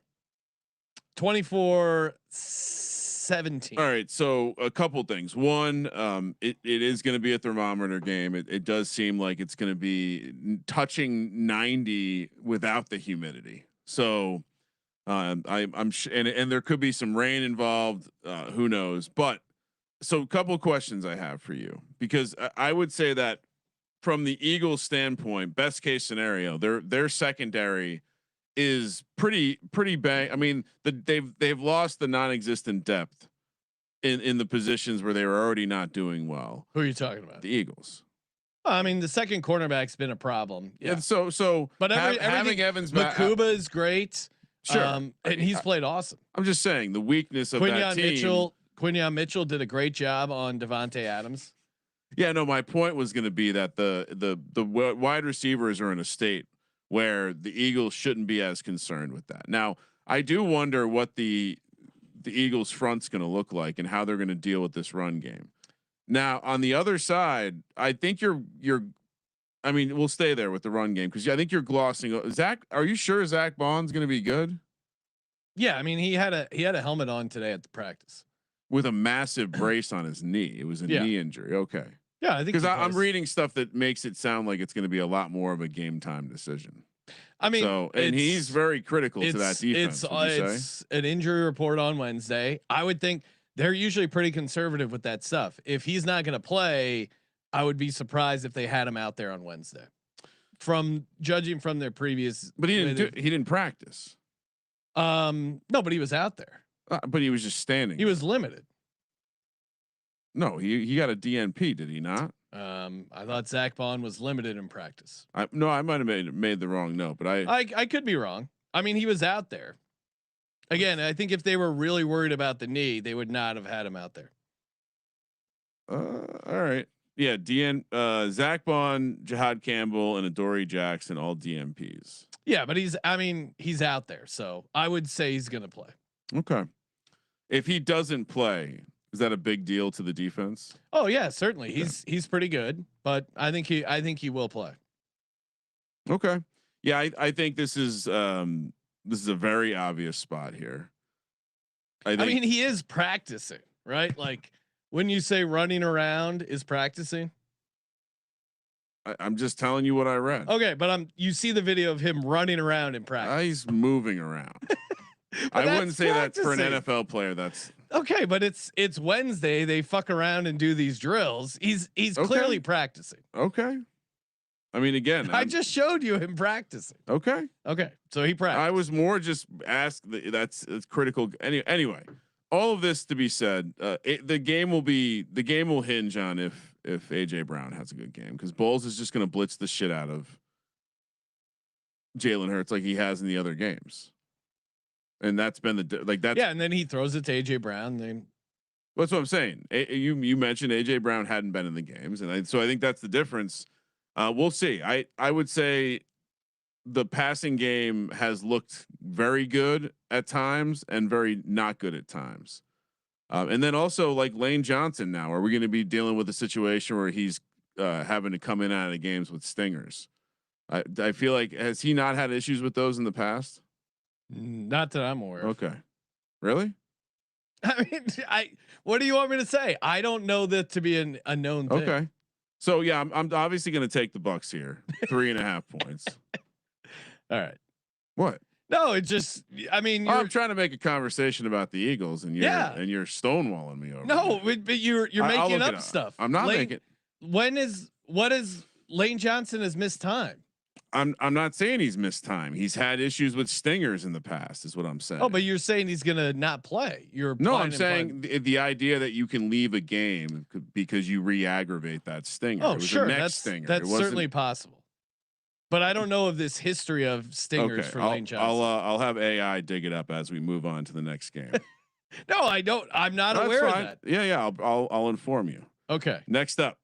24-17. All right. So a couple things. One, it is going to be a thermometer game. It does seem like it's going to be touching 90 without the humidity. So and there could be some rain involved. Who knows? But so a couple of questions I have for you, because I would say that from the Eagles standpoint, best case scenario, their secondary is pretty bang. I mean, they've lost the non-existent depth in the positions where they were already not doing well. Who are you talking about? The Eagles. I mean, the second cornerback's been a problem. Yeah. And so, but having Evans back, Makuba is great. Sure, and he's played awesome. I'm just saying the weakness of that team. Quinyon Mitchell did a great job on Devontae Adams. Yeah, no, my point was going to be that the wide receivers are in a state where the Eagles shouldn't be as concerned with that. Now, I do wonder what the Eagles front's going to look like and how they're going to deal with this run game. Now, on the other side, I think I mean, we'll stay there with the run game because I think you're glossing Zach. Are you sure Zach Bond's going to be good? Yeah, I mean he had a helmet on today at the practice With a massive brace on his knee. It was a knee injury. Okay. Yeah, I think because I'm reading stuff that makes it sound like it's going to be a lot more of a game time decision. I mean, so and he's very critical to that defense. It's an injury report on Wednesday. I would think they're usually pretty conservative with that stuff. If he's not going to play, I would be surprised if they had him out there on Wednesday. From judging from their previous, but he didn't practice. No, but he was out there. But he was just standing. He was limited. No, he got a DNP, did he not? I thought Zach Bond was limited in practice. I might have made the wrong note, but I could be wrong. I mean, he was out there. Again, I think if they were really worried about the knee, they would not have had him out there. All right. Yeah, Zach Bond, Jahad Campbell, and Adoree Jackson, all DNPs. Yeah, but he's out there, so I would say he's gonna play. Okay. If he doesn't play, is that a big deal to the defense? Oh yeah, certainly. He's pretty good, but I think he will play. Okay. Yeah, I think this is a very obvious spot here. I mean, he is practicing, right? Like when you say running around is practicing. I'm just telling you what I read. Okay, but you see the video of him running around in practice. He's moving around. I wouldn't say that for an NFL player. That's okay, but it's Wednesday. They fuck around and do these drills. He's clearly practicing. Okay. I mean, again, I just showed you him practicing. Okay. So he practiced. I was more just asked. That's critical. Anyway, all of this to be said, the game will hinge on if AJ Brown has a good game because Bowles is just going to blitz the shit out of Jalen Hurts like he has in the other games. And that's been that's and then he throws it to AJ Brown. That's what I'm saying. You mentioned AJ Brown hadn't been in the games, and so I think that's the difference. We'll see. I would say the passing game has looked very good at times and very not good at times. And then also like Lane Johnson. Now, are we going to be dealing with a situation where he's having to come in out of the games with stingers? I feel like has he not had issues with those in the past? Not that I'm aware of. Okay. Really? I mean, what do you want me to say? I don't know that to be a known thing. Okay. So yeah, I'm obviously going to take the Bucs here. 3.5 points. All right. What? No, it just, I mean, I'm trying to make a conversation about the Eagles and you're stonewalling me over. No, but you're making up stuff. I'm not making. What is Lane Johnson has missed time? I'm not saying he's missed time. He's had issues with stingers in the past, is what I'm saying. Oh, but you're saying he's gonna not play. I'm saying the idea that you can leave a game because you re-aggravate that stinger. Oh, sure, that's certainly possible. But I don't know of this history of stingers for Lane Johnson. I'll have AI dig it up as we move on to the next game. No, I don't. I'm not aware of that. Yeah. I'll inform you. Okay. Next up.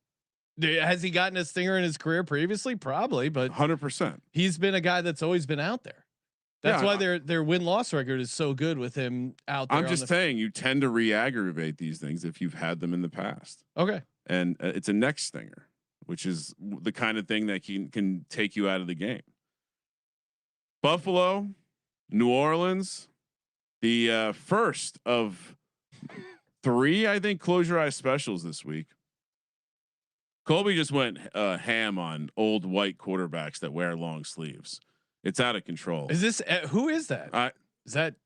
Has he gotten a stinger in his career previously? Probably, but 100%. He's been a guy that's always been out there. That's why their win-loss record is so good with him out there. I'm just saying you tend to re-aggravate these things if you've had them in the past. Okay. And it's a neck stinger, which is the kind of thing that can take you out of the game. Buffalo, New Orleans, the first of 3, I think, close your eyes specials this week. Colby just went ham on old white quarterbacks that wear long sleeves. It's out of control. Is this who is that? Is it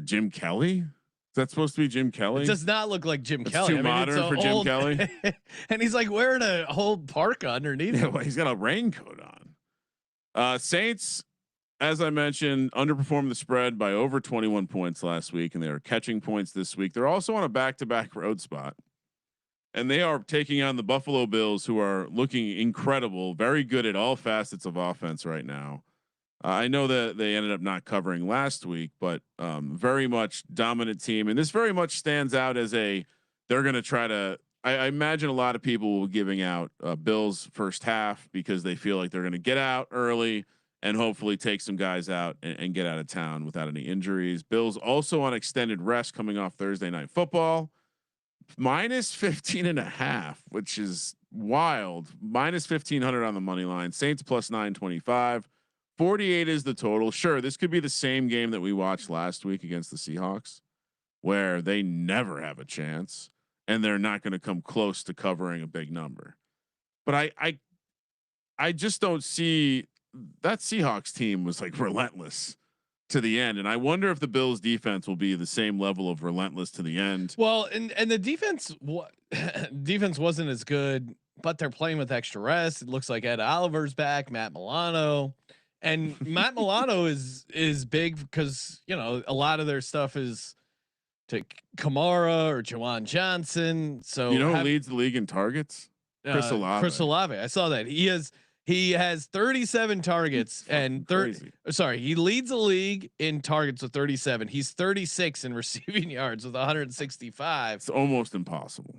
Jim Kelly? Is that supposed to be Jim Kelly? It does not look like Jim Kelly. Too modern for Jim Kelly. And he's like wearing a whole parka underneath. Yeah, well, he's got a raincoat on. Saints, as I mentioned, underperformed the spread by over 21 points last week, and they are catching points this week. They're also on a back-to-back road spot. And they are taking on the Buffalo Bills, who are looking incredible, very good at all facets of offense right now. I know that they ended up not covering last week, but very much dominant team. And this very much stands out as they're going to try to I imagine a lot of people will giving out Bills first half because they feel like they're going to get out early and hopefully take some guys out and get out of town without any injuries. Bills also on extended rest coming off Thursday night football. Minus 15.5, which is wild. Minus 1,500 on the money line. Saints plus 925. 48 is the total. Sure, this could be the same game that we watched last week against the Seahawks, where they never have a chance and they're not going to come close to covering a big number. But I just don't see that Seahawks team was like relentless to the end. And I wonder if the Bills defense will be the same level of relentless to the end. Well, and the defense, defense wasn't as good, but they're playing with extra rest. It looks like Ed Oliver's back, Matt Milano, and Matt Milano is big because, you know, a lot of their stuff is to Kamara or Jawan Johnson. So you know who leads the league in targets? Chris Olave. Chris Olave. I saw that he has 37 targets and 30. Sorry, he leads the league in targets with 37. He's 36 in receiving yards with 165. It's almost impossible.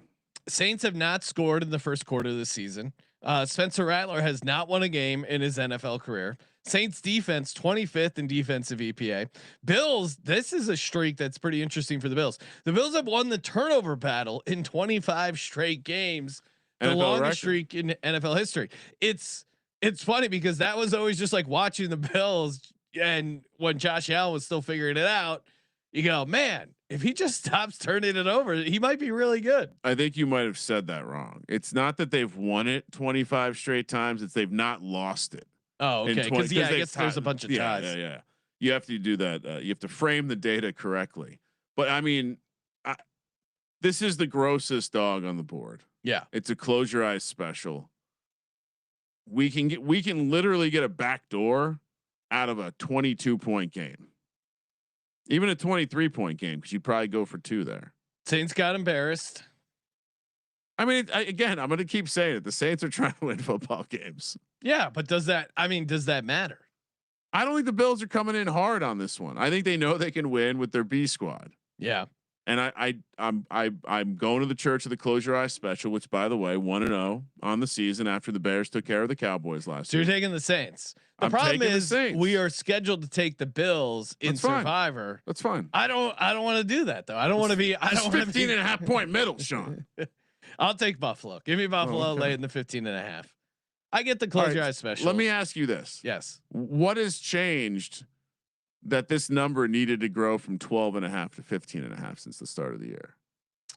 Saints have not scored in the first quarter of the season. Spencer Rattler has not won a game in his NFL career. Saints defense 25th in defensive EPA. Bills, this is a streak that's pretty interesting for the Bills. The Bills have won the turnover battle in 25 straight games. The NFL longest record. streak in NFL history. It's funny because that was always just like watching the Bills, and when Josh Allen was still figuring it out, you go, man, if he just stops turning it over, he might be really good. I think you might have said that wrong. It's not that they've won it 25 straight times. It's they've not lost it. Oh, okay. Because I guess there's a bunch of ties. Yeah. You have to do that. You have to frame the data correctly. But I mean, this is the grossest dog on the board. Yeah, it's a close your eyes special. We can literally get a backdoor out of a 22-point game, even a 23-point game, because you'd probably go for 2 there. Saints got embarrassed. I mean, again, I'm going to keep saying it. The Saints are trying to win football games. Yeah, but does that matter? I don't think the Bills are coming in hard on this one. I think they know they can win with their B squad. Yeah. And I'm going to the church of the close your eyes special, which by the way, 1-0 on the season after the Bears took care of the Cowboys last year. So year. you're taking the Saints. The I'm problem is we are scheduled to take the Bills in That's fine. Survivor. That's fine. I don't want to do that though. I don't want to be. I don't 15.5 point middle, Sean. I'll take Buffalo. Give me Buffalo late in the 15.5. I get the close your eyes special. Let me ask you this. Yes. What has changed that this number needed to grow from 12.5 to 15.5 since the start of the year?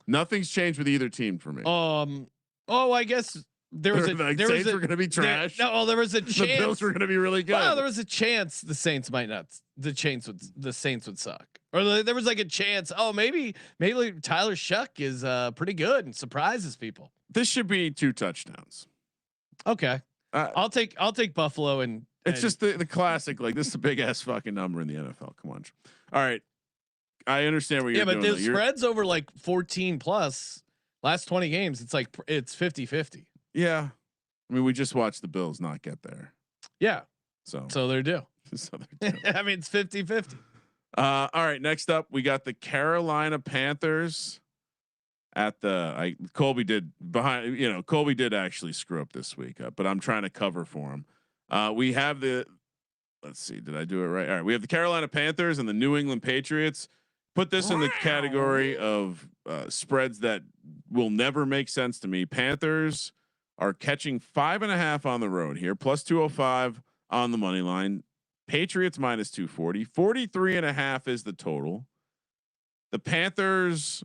Nothing's changed with either team for me. Oh, I guess there was Saints were going to be trash. There was a chance the Bills were going to be really good. Well, there was a chance the Saints might not. The Saints would suck, or there was like a chance. Oh, maybe Tyler Shuck is pretty good and surprises people. This should be 2 touchdowns. Okay, I'll take Buffalo and. It's just the classic. Like, this is a big ass fucking number in the NFL. Come on. All right. I understand what you're doing. Yeah, but the spreads over like 14 plus last 20 games. It's like it's 50-50. Yeah. I mean, we just watched the Bills not get there. Yeah. So they're due. So they're due. I mean, it's 50-50. All right. Next up, we got the Carolina Panthers at the Colby did Colby did actually screw up this week, but I'm trying to cover for him. We have let's see, did I do it right? All right. We have the Carolina Panthers and the New England Patriots. Put this in the category of spreads that will never make sense to me. Panthers are catching 5.5 on the road here, plus 205 on the money line. Patriots minus 240, 43.5 is the total. The Panthers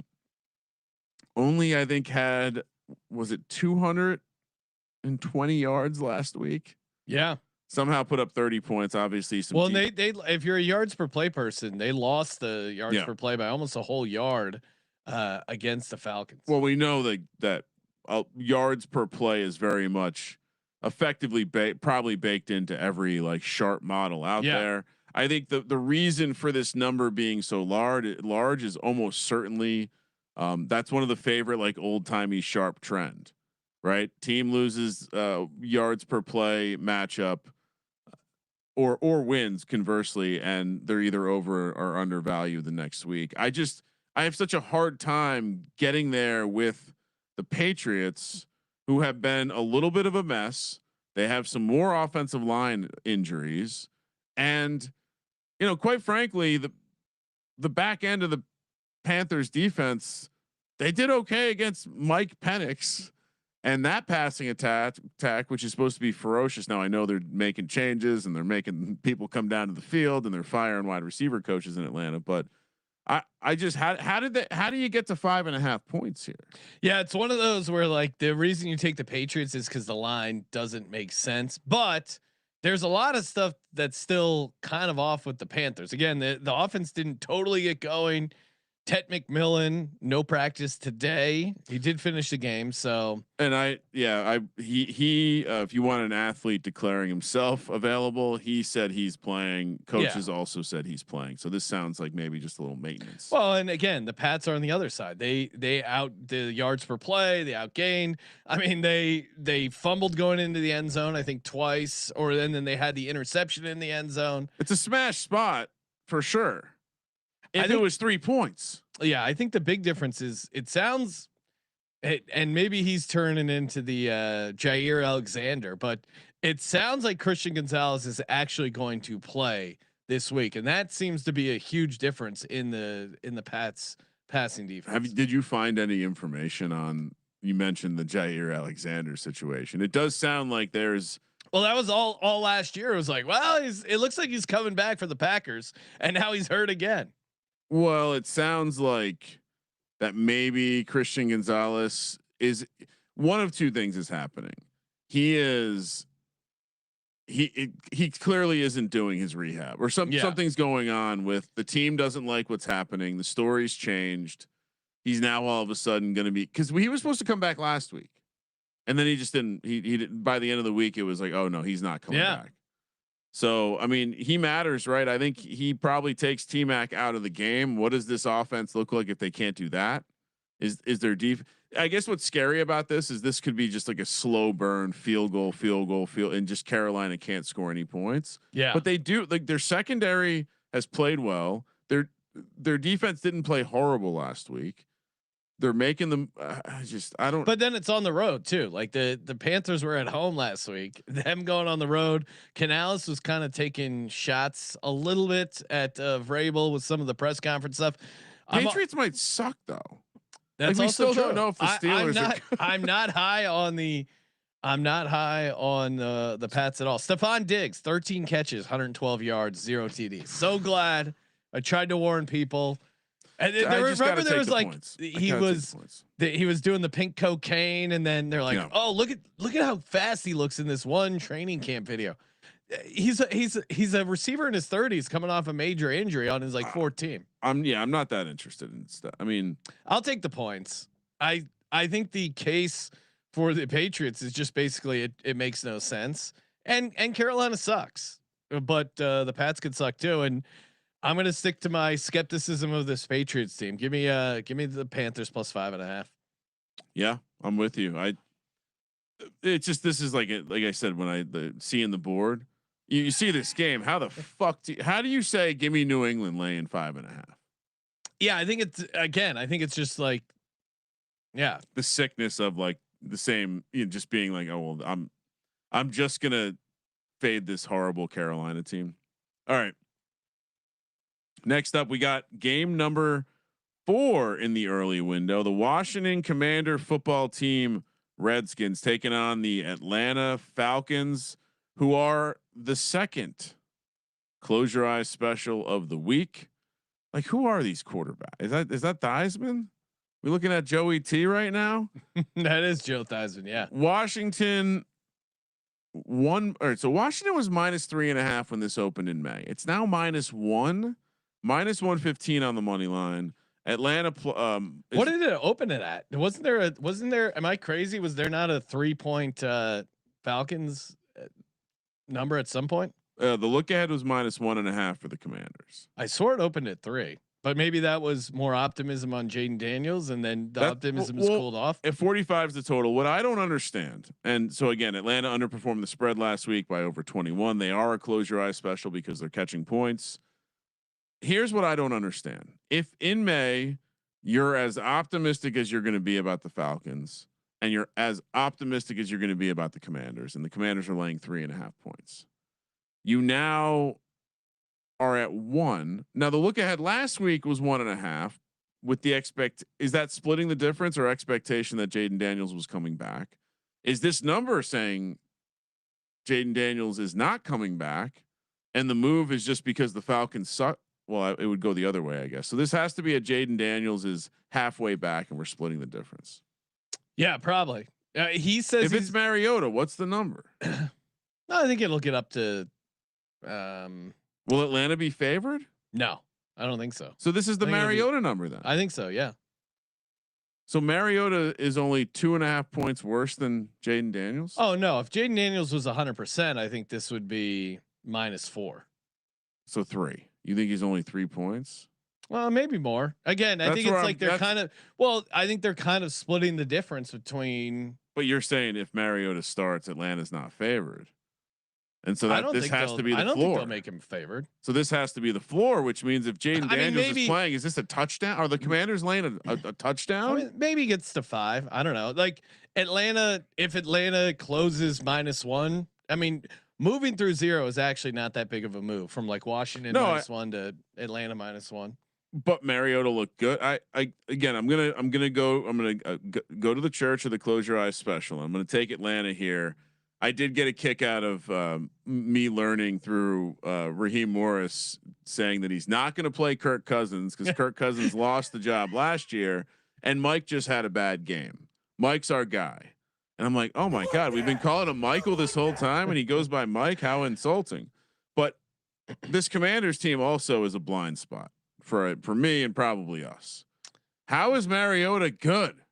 only, I think, had, was it 220 yards last week? Yeah. Somehow put up 30 points. Obviously, some. Well, they if you're a yards per play person, they lost the yards per play by almost a whole yard against the Falcons. Well, we know that yards per play is very much effectively probably baked into every like sharp model out there. I think the reason for this number being so large is almost certainly that's one of the favorite like old timey sharp trend, right? Team loses yards per play matchup or wins conversely, and they're either over or undervalued the next week. I have such a hard time getting there with the Patriots, who have been a little bit of a mess. They have some more offensive line injuries, and quite frankly, the back end of the Panthers defense, they did okay against Mike Penix and that passing attack, which is supposed to be ferocious. Now I know they're making changes and they're making people come down to the field and they're firing wide receiver coaches in Atlanta, but I just how do you get to 5.5 points here? Yeah, it's one of those where like the reason you take the Patriots is because the line doesn't make sense, but there's a lot of stuff that's still kind of off with the Panthers. Again, the offense didn't totally get going. Ted McMillan, no practice today. He did finish the game, so. And he if you want an athlete declaring himself available, he said he's playing. Coaches also said he's playing. So this sounds like maybe just a little maintenance. Well, and again, the Pats are on the other side. They out the yards per play. They outgained. I mean, they fumbled going into the end zone, I think twice, or then they had the interception in the end zone. It's a smash spot for sure. If it was 3 points. Yeah, I think the big difference is it sounds, and maybe he's turning into the Jair Alexander, but it sounds like Christian Gonzalez is actually going to play this week, and that seems to be a huge difference in the Pats passing defense. Did you find any information on? You mentioned the Jair Alexander situation. It does sound like there's. Well, that was all last year. It was like, well, it looks like he's coming back for the Packers, and now he's hurt again. Well, it sounds like that maybe Christian Gonzalez is one of two things is happening. He clearly isn't doing his rehab, or something's going on with the team. Doesn't like what's happening. The story's changed. He's now all of a sudden going to be, because he was supposed to come back last week, and then he just didn't. He didn't. By the end of the week, it was like, oh no, he's not coming back. So, I mean, he matters, right? I think he probably takes T-Mac out of the game. What does this offense look like if they can't do that? Is there deep? I guess what's scary about this could be just like a slow burn, field goal, and just Carolina can't score any points. Yeah. But they do, like, their secondary has played well. Their defense didn't play horrible last week. They're making them. I don't. But then it's on the road too. Like the Panthers were at home last week. Them going on the road. Canales was kind of taking shots a little bit at Vrabel with some of the press conference stuff. Patriots might suck though. That's like we also still true. don't know if the Steelers. I'm not high on the. I'm not high on the Pats at all. Stephon Diggs, 13 catches, 112 yards, 0 TDs. So glad. I tried to warn people. And remember there was like he was doing the pink cocaine, and then they're like, oh, look at how fast he looks in this one training camp video. He's a receiver in his 30s coming off a major injury on his like fourth team. I'm not that interested in stuff. I mean, I'll take the points. I think the case for the Patriots is just basically it makes no sense, and Carolina sucks, but the Pats could suck too. And I'm going to stick to my skepticism of this Patriots team. Give me the Panthers plus 5.5. Yeah, I'm with you. It's just, this is like I said, when seeing the board, you see this game, how the fuck how do you say, give me New England laying 5.5? Yeah. I think it's just like, yeah, the sickness of like the same, just being like, oh, well, I'm just going to fade this horrible Carolina team. All right. Next up, we got game number 4 in the early window. The Washington Commander football team Redskins taking on the Atlanta Falcons, who are the second close your eyes special of the week. Like, who are these quarterbacks? Is that Theismann? We looking at Joey T right now? That is Joe Theismann. Yeah. Washington so Washington was -3.5 when this opened in May. It's now -1. -115 on the money line. Atlanta. What did it open it at? Wasn't there? Am I crazy? Was there not a 3-point Falcons number at some point? The look ahead was -1.5 for the Commanders. I swore it opened at 3, but maybe that was more optimism on Jaden Daniels, and then the optimism is cooled off. At 45 is the total. What I don't understand, and so again, Atlanta underperformed the spread last week by over 21. They are a close your eyes special because they're catching points. Here's what I don't understand. If in May you're as optimistic as you're going to be about the Falcons, and you're as optimistic as you're going to be about the Commanders, and the Commanders are laying 3.5 points. You now are at 1. Now the look ahead last week was 1.5. With the is that splitting the difference or expectation that Jaden Daniels was coming back? Is this number saying Jaden Daniels is not coming back, and the move is just because the Falcons suck? Well, it would go the other way, I guess. So this has to be a Jaden Daniels is halfway back, and we're splitting the difference. Yeah, probably. He says if it's Mariota, what's the number? I think it'll get up to. Will Atlanta be favored? No, I don't think so. So this is the Mariota number then. I think so. Yeah. So Mariota is only 2.5 points worse than Jaden Daniels. Oh no! If Jaden Daniels was 100%, I think this would be -4. So 3. You think he's only 3 points? Well, maybe more. Again, I think it's like they're kind of. Well, I think they're kind of splitting the difference between. But you're saying if Mariota starts, Atlanta's not favored, and so that this has to be the floor. I don't think they'll make him favored. So this has to be the floor, which means if Jaden Daniels is playing, is this a touchdown? Are the Commanders laying a touchdown? I mean, maybe he gets to 5. I don't know. Like Atlanta, if Atlanta closes -1, I mean, moving through 0 is actually not that big of a move from like Washington -1 to Atlanta -1. But Mariota looked good. I'm gonna go to the church of the close your eyes special. I'm gonna take Atlanta here. I did get a kick out of me learning through Raheem Morris saying that he's not going to play Kirk Cousins because Kirk Cousins lost the job last year, and Mike just had a bad game. Mike's our guy, and I'm like, oh my god, we've been calling him Michael this whole time, and he goes by Mike. How insulting! But this Commanders team also is a blind spot for me and probably us. How is Mariota good?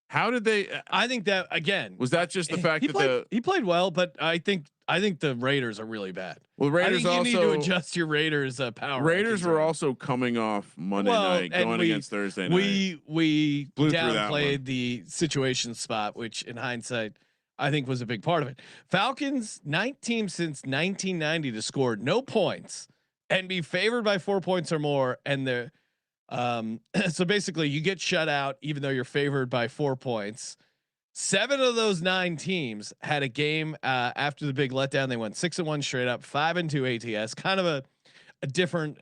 How did they? I think that again was that just the fact that he played well, but I think the Raiders are really bad. Well, the Raiders I think you also need to adjust your Raiders power. Raiders were also coming off Monday night, going against Thursday night. We downplayed the situation spot, which in hindsight I think was a big part of it. Falcons, 9th team since 1990 to score no points and be favored by 4 points or more, and they're so basically you get shut out even though you're favored by 4 points. 7 of those 9 teams had a game after the big letdown. They went 6-1 straight up, 5-2 ATS. Kind of a different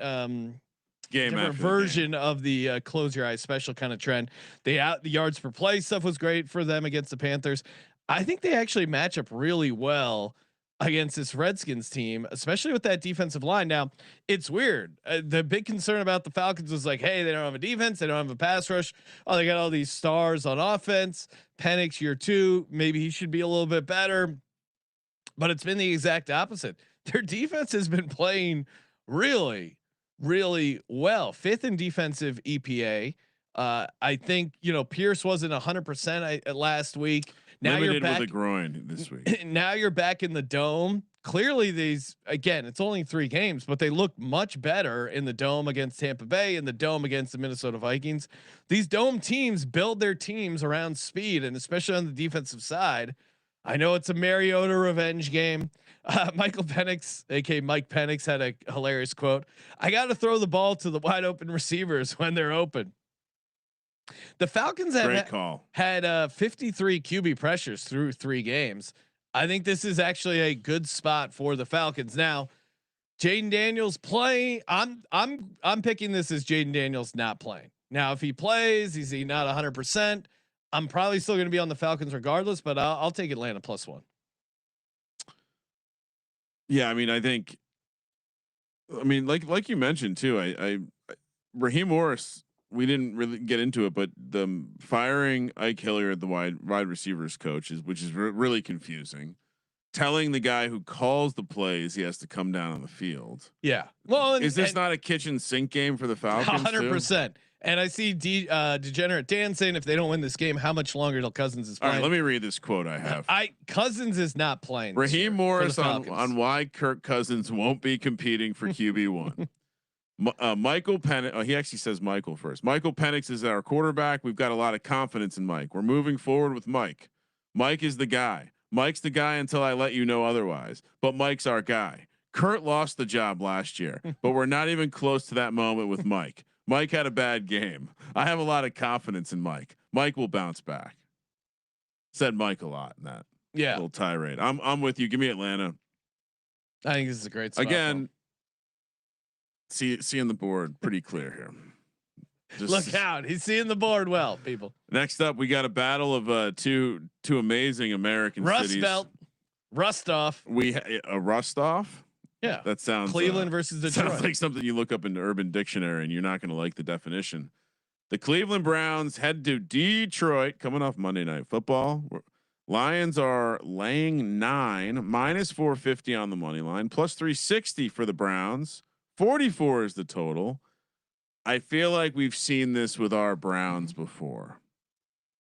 different version of the close your eyes special kind of trend. The yards per play stuff was great for them against the Panthers. I think they actually match up really well against this Redskins team, especially with that defensive line. Now it's weird. The big concern about the Falcons was like, hey, they don't have a defense. They don't have a pass rush. Oh, they got all these stars on offense. Penix year 2, maybe he should be a little bit better, but it's been the exact opposite. Their defense has been playing really, really well. 5th in defensive EPA. I think, Pierce wasn't 100% last week. Now you're back with a groin this week. Now you're back in the dome. Clearly it's only 3 games, but they look much better in the dome against Tampa Bay, in the dome against the Minnesota Vikings. These dome teams build their teams around speed, and especially on the defensive side. I know it's a Mariota revenge game. Michael Penix, aka Mike Penix, had a hilarious quote. I got to throw the ball to the wide open receivers when they're open. The Falcons had 53 QB pressures through 3 games. I think this is actually a good spot for the Falcons. Now, Jaden Daniels play. I'm picking this as Jaden Daniels not playing. Now, if he plays, is he not 100%? I'm probably still going to be on the Falcons regardless, but I'll take Atlanta +1. Yeah, I mean, like you mentioned too. I Raheem Morris. We didn't really get into it, but the firing Ike Hilliard, the wide receivers coach, which is really confusing. Telling the guy who calls the plays he has to come down on the field. Yeah. Well, is this not a kitchen sink game for the Falcons? 100%. And I see Degenerate Dan saying if they don't win this game, how much longer till Cousins is playing? All right, let me read this quote I have. Cousins is not playing. Raheem Morris on why Kirk Cousins won't be competing for QB1. Michael Penix. He actually says Michael first. Michael Penix is our quarterback. We've got a lot of confidence in Mike. We're moving forward with Mike. Mike is the guy. Mike's the guy until I let you know otherwise. But Mike's our guy. Kurt lost the job last year, but we're not even close to that moment with Mike. Mike had a bad game. I have a lot of confidence in Mike. Mike will bounce back. Said Mike a lot in that little tirade. I'm with you. Give me Atlanta. I think this is a great spot again. Seeing the board pretty clear here. Just look out. He's seeing the board well, people. Next up, we got a battle of two amazing American Rust cities. Belt. Rust off. A rust off. Yeah. That sounds Cleveland versus Detroit. Sounds like something you look up in the Urban Dictionary and you're not going to like the definition. The Cleveland Browns head to Detroit coming off Monday Night Football. Lions are laying 9 minus 450 on the money line, plus 360 for the Browns. 44 is the total. I feel like we've seen this with our Browns before.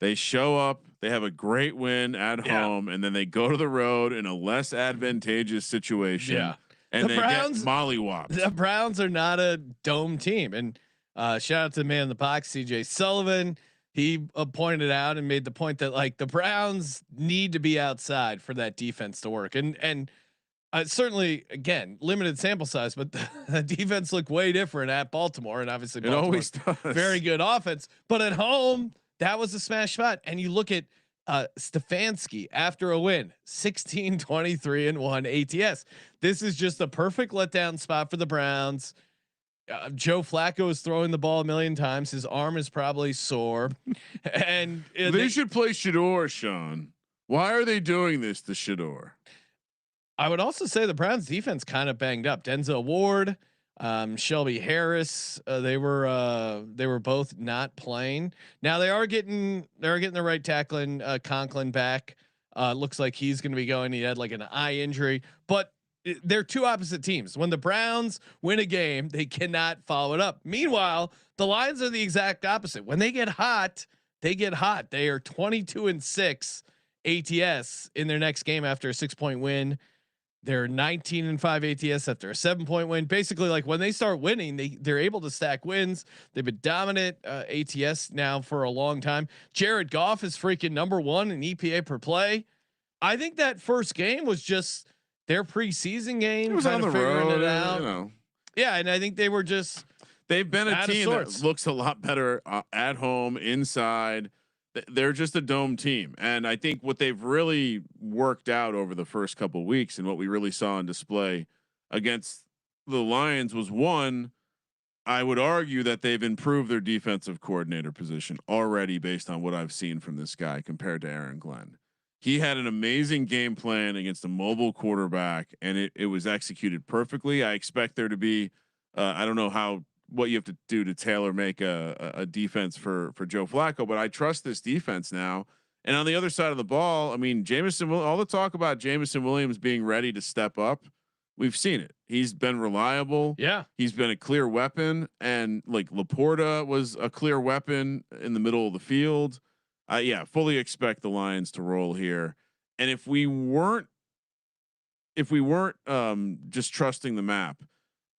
They show up, they have a great win at home, and then they go to the road in a less advantageous situation. Yeah. And the Browns get mollywopped. The Browns are not a dome team. And shout out to the man in the box, CJ Sullivan. He pointed out and made the point that like the Browns need to be outside for that defense to work. And certainly, again, limited sample size, but the defense looked way different at Baltimore, and obviously it always does. Very good offense, but at home that was a smash spot. And you look at Stefanski after a win, 16-23-1 ATS. This is just a perfect letdown spot for the Browns. Joe Flacco is throwing the ball a million times. His arm is probably sore, and they should play Shador. Sean, why are they doing this to Shador? I would also say the Browns defense kind of banged up. Denzel Ward, Shelby Harris, they were both not playing. Now they're getting the right tackling Conklin back. Looks like he's going to be going. He had like an eye injury, but they're two opposite teams. When the Browns win a game, they cannot follow it up. Meanwhile, the Lions are the exact opposite. When they get hot, they get hot. They are 22-6 ATS in their next game after a 6-point win. They're 19-5 ATS after a 7-point win. Basically, like when they start winning, they're able to stack wins. They've been dominant ATS now for a long time. Jared Goff is freaking #1 in EPA per play. I think that first game was just their preseason game. It was on the road, you know. Yeah, and I think they've been a team that looks a lot better at home, inside. They're just a dome team. And I think what they've really worked out over the first couple of weeks and what we really saw on display against the Lions was, one, I would argue that they've improved their defensive coordinator position already based on what I've seen from this guy compared to Aaron Glenn. He had an amazing game plan against a mobile quarterback, and it was executed perfectly. I expect there to be, I don't know what you have to do to tailor make a defense for Joe Flacco, but I trust this defense now. And on the other side of the ball, I mean, all the talk about Jameson Williams being ready to step up, we've seen it. He's been reliable. Yeah. He's been a clear weapon, and like Laporta was a clear weapon in the middle of the field. Fully expect the Lions to roll here. And if we weren't just trusting the map,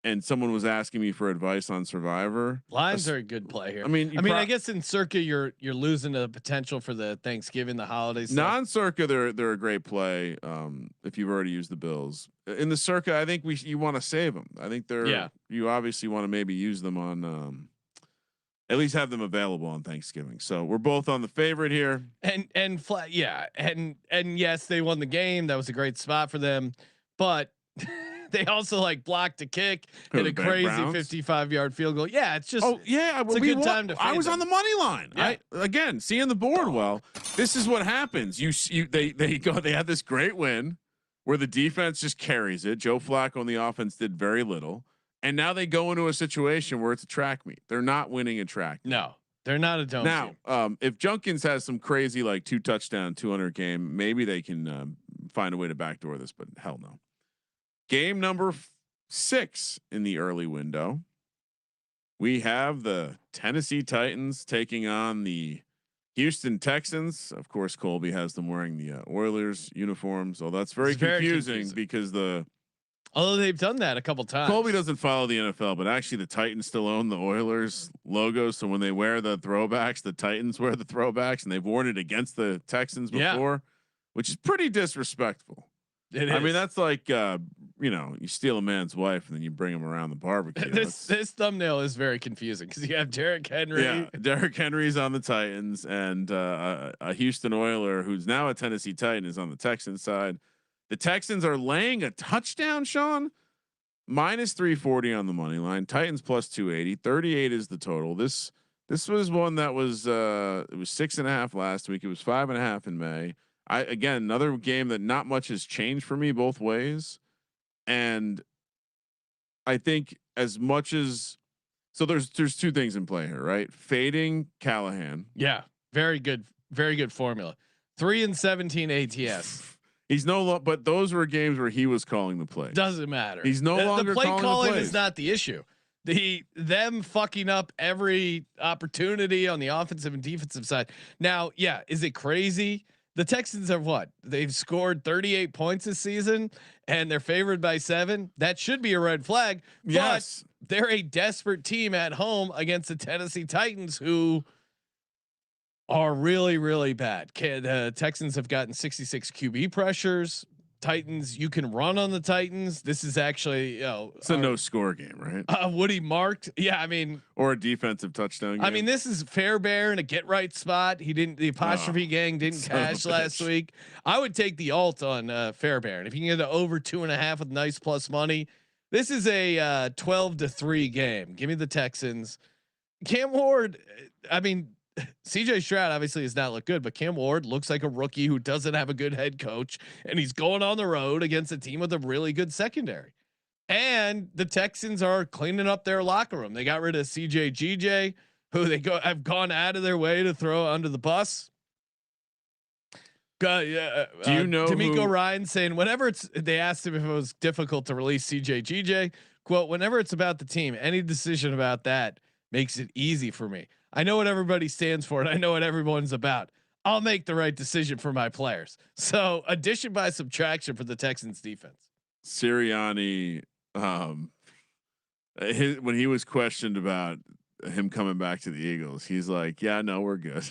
and someone was asking me for advice on Survivor, Lions are a good play here. I mean, I guess in Circa you're losing the potential for the Thanksgiving, the holidays. Non-Circa, they're a great play. If you've already used the Bills in the Circa, I think you want to save them. I think you obviously want to maybe use them on. At least have them available on Thanksgiving. So we're both on the favorite here. And flat, yeah, and yes, they won the game. That was a great spot for them, but they also like blocked a kick, hit a crazy 55-yard field goal. Yeah, it's just it's a good time to. I was on the money line. Yeah. Again seeing the board well. This is what happens. They had this great win where the defense just carries it. Joe Flacco and the offense did very little. And now they go into a situation where it's a track meet. They're not winning a track meet. No, they're not a dome team. If Junkins has some crazy like 2 touchdown 200 game, maybe they can find a way to backdoor this, but hell no. Game number 6 in the early window. We have the Tennessee Titans taking on the Houston Texans. Of course, Colby has them wearing the Oilers uniforms. So that's very confusing because although they've done that a couple times. Colby doesn't follow the NFL, but actually the Titans still own the Oilers logo. So when they wear the throwbacks, the Titans wear the throwbacks, and they've worn it against the Texans before, which is pretty disrespectful. It is. I mean, that's like you steal a man's wife and then you bring him around the barbecue. This thumbnail is very confusing because you have Derrick Henry. Yeah, Derrick Henry's on the Titans, and a Houston Oiler who's now a Tennessee Titan is on the Texans side. The Texans are laying a touchdown, Sean. -340 on the money line. Titans +280. 38 is the total. This was one that was it was 6.5 last week. It was 5.5 in May. Again, another game that not much has changed for me both ways. And I think as much as there's two things in play here, right? Fading Callahan. Yeah, very good formula. 3-17 ATS. He's but those were games where he was calling the play. Doesn't matter. He's no longer the play calling the is not the issue. Them fucking up every opportunity on the offensive and defensive side. Now, yeah, is it crazy? The Texans have what? They've scored 38 points this season and they're favored by 7. That should be a red flag. Yes. But they're a desperate team at home against the Tennessee Titans, who are really, really bad. The Texans have gotten 66 QB pressures. Titans, you can run on the Titans. This is actually, it's a no score game, right? Woody marked. Yeah. I mean, or a defensive touchdown game. I mean, this is Fairbairn, a get right spot. The apostrophe gang didn't cash last week. I would take the alt on Fairbairn. If you can get the over 2.5 with nice plus money, this is a 12-3 game. Give me the Texans. Cam Ward. I mean, CJ Stroud obviously has not looked good, but Cam Ward looks like a rookie who doesn't have a good head coach, and he's going on the road against a team with a really good secondary. And the Texans are cleaning up their locker room. They got rid of CJ GJ, who have gone out of their way to throw under the bus. Do you know D'Amico Ryan saying whenever they asked him if it was difficult to release CJ GJ, quote, whenever it's about the team, any decision about that makes it easy for me. I know what everybody stands for and I know what everyone's about. I'll make the right decision for my players. So addition by subtraction for the Texans defense. Sirianni, when he was questioned about him coming back to the Eagles, he's like, yeah, no, we're good.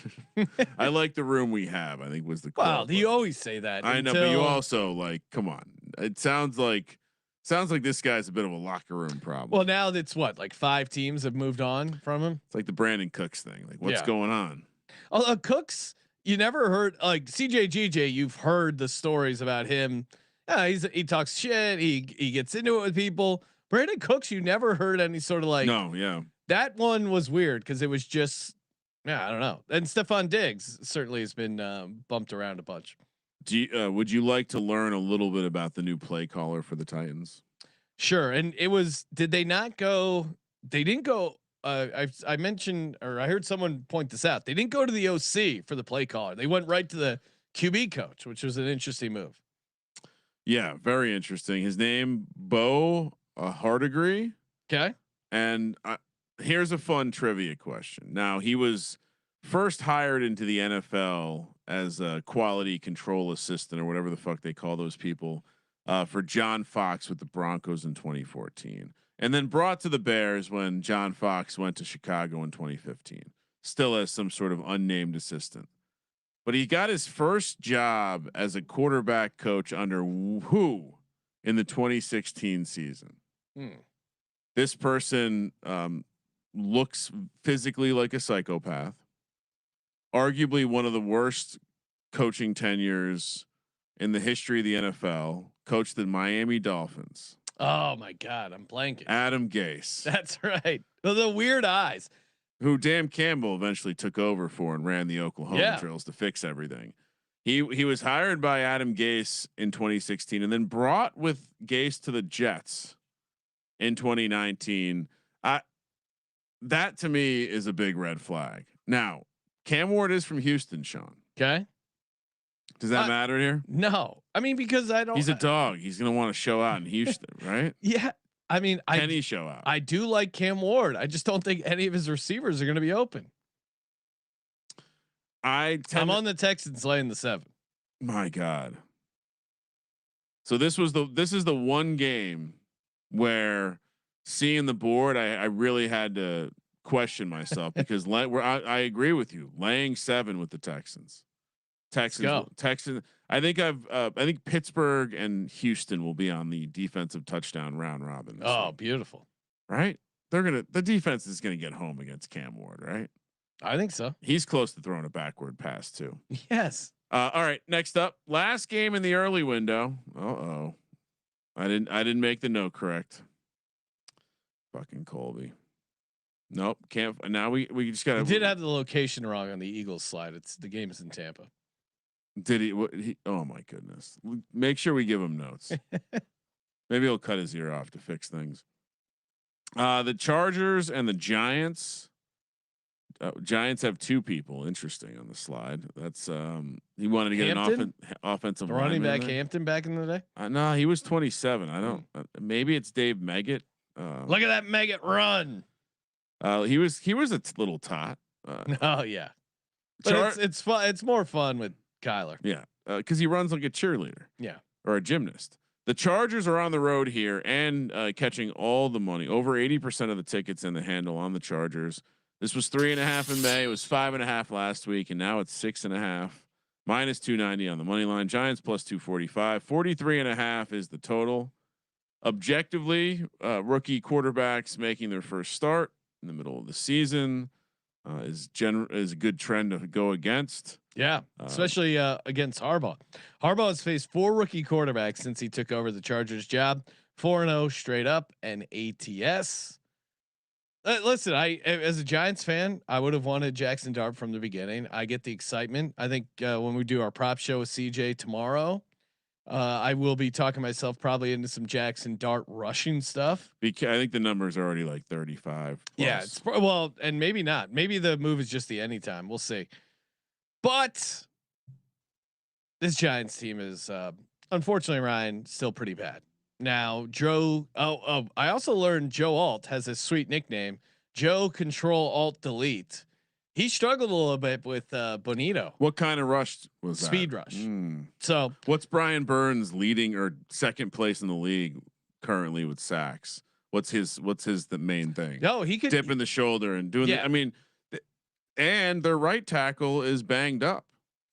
I like the room we have, I think was the quote. Wow. You always say that. I know, but you also come on. It sounds like this guy's a bit of a locker room problem. Well, now that's like 5 teams have moved on from him. It's like the Brandon Cooks thing. Like what's going on? Although Cooks, you never heard like CJ GJ. You've heard the stories about him. He talks shit. He gets into it with people. Brandon Cooks, you never heard any sort of no, yeah. That one was weird because it was just, I don't know. And Stephon Diggs certainly has been bumped around a bunch. Would you like to learn a little bit about the new play caller for the Titans? Sure. And did they not go? They didn't go. I mentioned, or I heard someone point this out. They didn't go to the OC for the play caller. They went right to the QB coach, which was an interesting move. Yeah, very interesting. His name, Bo Hardigree. Okay. And here's a fun trivia question. Now, he was first hired into the NFL as a quality control assistant or whatever the fuck they call those people for John Fox with the Broncos in 2014, and then brought to the Bears when John Fox went to Chicago in 2015, still as some sort of unnamed assistant. But he got his first job as a quarterback coach under who in the 2016 season. This person looks physically like a psychopath. Arguably one of the worst coaching tenures in the history of the NFL. Coached the Miami Dolphins. Oh my God, I'm blanking. Adam Gase. That's right. Well, the weird eyes. Who Dan Campbell eventually took over for and ran the Oklahoma drills to fix everything. He was hired by Adam Gase in 2016 and then brought with Gase to the Jets in 2019. That to me is a big red flag. Now, Cam Ward is from Houston, Sean. Okay. Does that matter here? No. I mean, because I don't. He's a dog. He's going to want to show out in Houston, right? Yeah. I mean, can he show out? I do like Cam Ward. I just don't think any of his receivers are going to be open. I'm on the Texans laying the 7. My God. So this is the one game where seeing the board, I really had to question myself because I agree with you. Laying 7 with the Texans. Texans. I think Pittsburgh and Houston will be on the defensive touchdown round robin. Oh, beautiful. Right? The defense is gonna get home against Cam Ward, right? I think so. He's close to throwing a backward pass too. Yes. All right. Next up, last game in the early window. I didn't make the note correct. Fucking Colby. Nope. Can't. Now we just got. We did have the location wrong on the Eagles slide. The game is in Tampa. Did he? Oh my goodness. Make sure we give him notes. Maybe he'll cut his ear off to fix things. The Chargers and the Giants. Giants have two people. Interesting on the slide. That's he wanted to get an offensive running back. Hampton back in the day. No, he was 27. I don't. Maybe it's Dave Meggett. Look at that Meggett run. He was a little tot. Oh yeah, but it's fun. It's more fun with Kyler. Yeah, because he runs like a cheerleader. Yeah, or a gymnast. The Chargers are on the road here and catching all the money. Over 80% of the tickets in the handle on the Chargers. This was 3.5 in May. It was 5.5 last week, and now it's 6.5. Minus 290 on the money line. Giants plus 245. 43.5 is the total. Objectively, rookie quarterbacks making their first start in the middle of the season is a good trend to go against. Yeah, especially against Harbaugh. Harbaugh has faced 4 rookie quarterbacks since he took over the Chargers job. 4-0 straight up and ATS. Listen, as a Giants fan, I would have wanted Jaxson Dart from the beginning. I get the excitement. I think when we do our prop show with CJ tomorrow, I will be talking myself probably into some Jaxson Dart rushing stuff. I think the numbers are already like 35. Plus. Yeah, and maybe not. Maybe the move is just the anytime. We'll see. But this Giants team is unfortunately, Ryan, still pretty bad. Now, Joe. I also learned Joe Alt has a sweet nickname, Joe Control Alt Delete. He struggled a little bit with Bonito. What kind of rush was Speed that? rush. So what's Brian Burns leading or second place in the league currently with sacks? What's the main thing? No, he could dip in the shoulder and doing. Yeah. I mean, and their right tackle is banged up.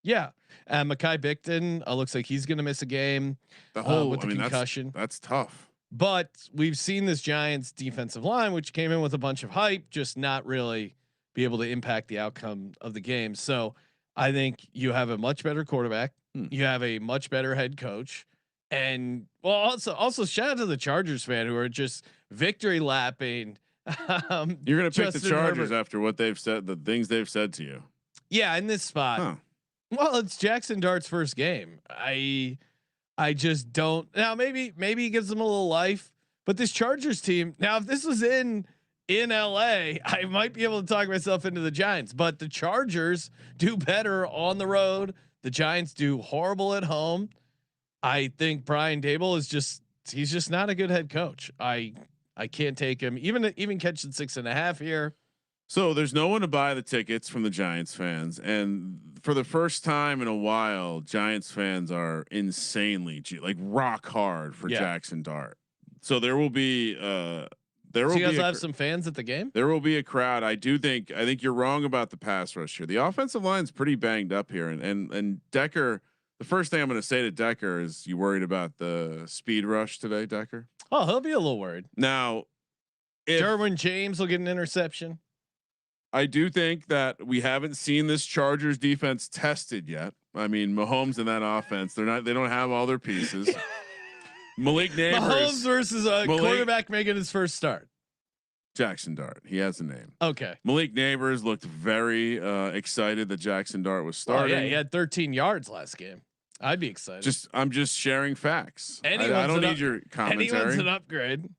Yeah. Mekhi Becton looks like he's going to miss a game with the concussion. That's tough. But we've seen this Giants defensive line, which came in with a bunch of hype, just not really be able to impact the outcome of the game. So I think you have a much better quarterback. You have a much better head coach. And also shout out to the Chargers fan who are just victory lapping. You're going to pick the Chargers after what they've said, the things they've said to you. Yeah. In this spot. Huh. Well, it's Jaxson Dart's first game. I just don't. Now maybe he gives them a little life, but this Chargers team. Now, if this was in LA, I might be able to talk myself into the Giants, but the Chargers do better on the road. The Giants do horrible at home. I think Brian Daboll he's just not a good head coach. I can't take him even catching 6.5 here. So there's no one to buy the tickets from the Giants fans, and for the first time in a while, Giants fans are insanely like rock hard for Jaxson Dart. So there will be you guys have some fans at the game. There will be a crowd. I think you're wrong about the pass rush here. The offensive line's pretty banged up here, and Decker. The first thing I'm going to say to Decker is, you worried about the speed rush today, Decker? Oh, he'll be a little worried. Now, if Derwin James will get an interception. I do think that we haven't seen this Chargers defense tested yet. I mean, Mahomes in that offense, they don't have all their pieces. Malik Neighbors. Mahomes versus a quarterback making his first start. Jaxson Dart. He has a name. Okay. Malik Neighbors looked very excited that Jaxson Dart was starting. Yeah, he had 13 yards last game. I'd be excited. I'm just sharing facts. I don't need your commentary. Anyone's an upgrade.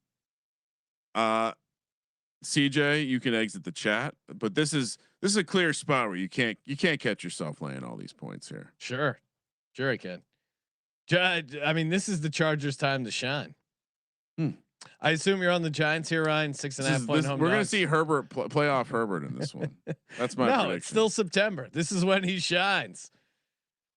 CJ, you can exit the chat, but this is a clear spot where you can't catch yourself laying all these points here. Sure I can. I mean, this is the Chargers' time to shine. I assume you're on the Giants here, Ryan. 6.5 point home. We're going to see Herbert play off Herbert in this one. That's my prediction. It's still September. This is when he shines.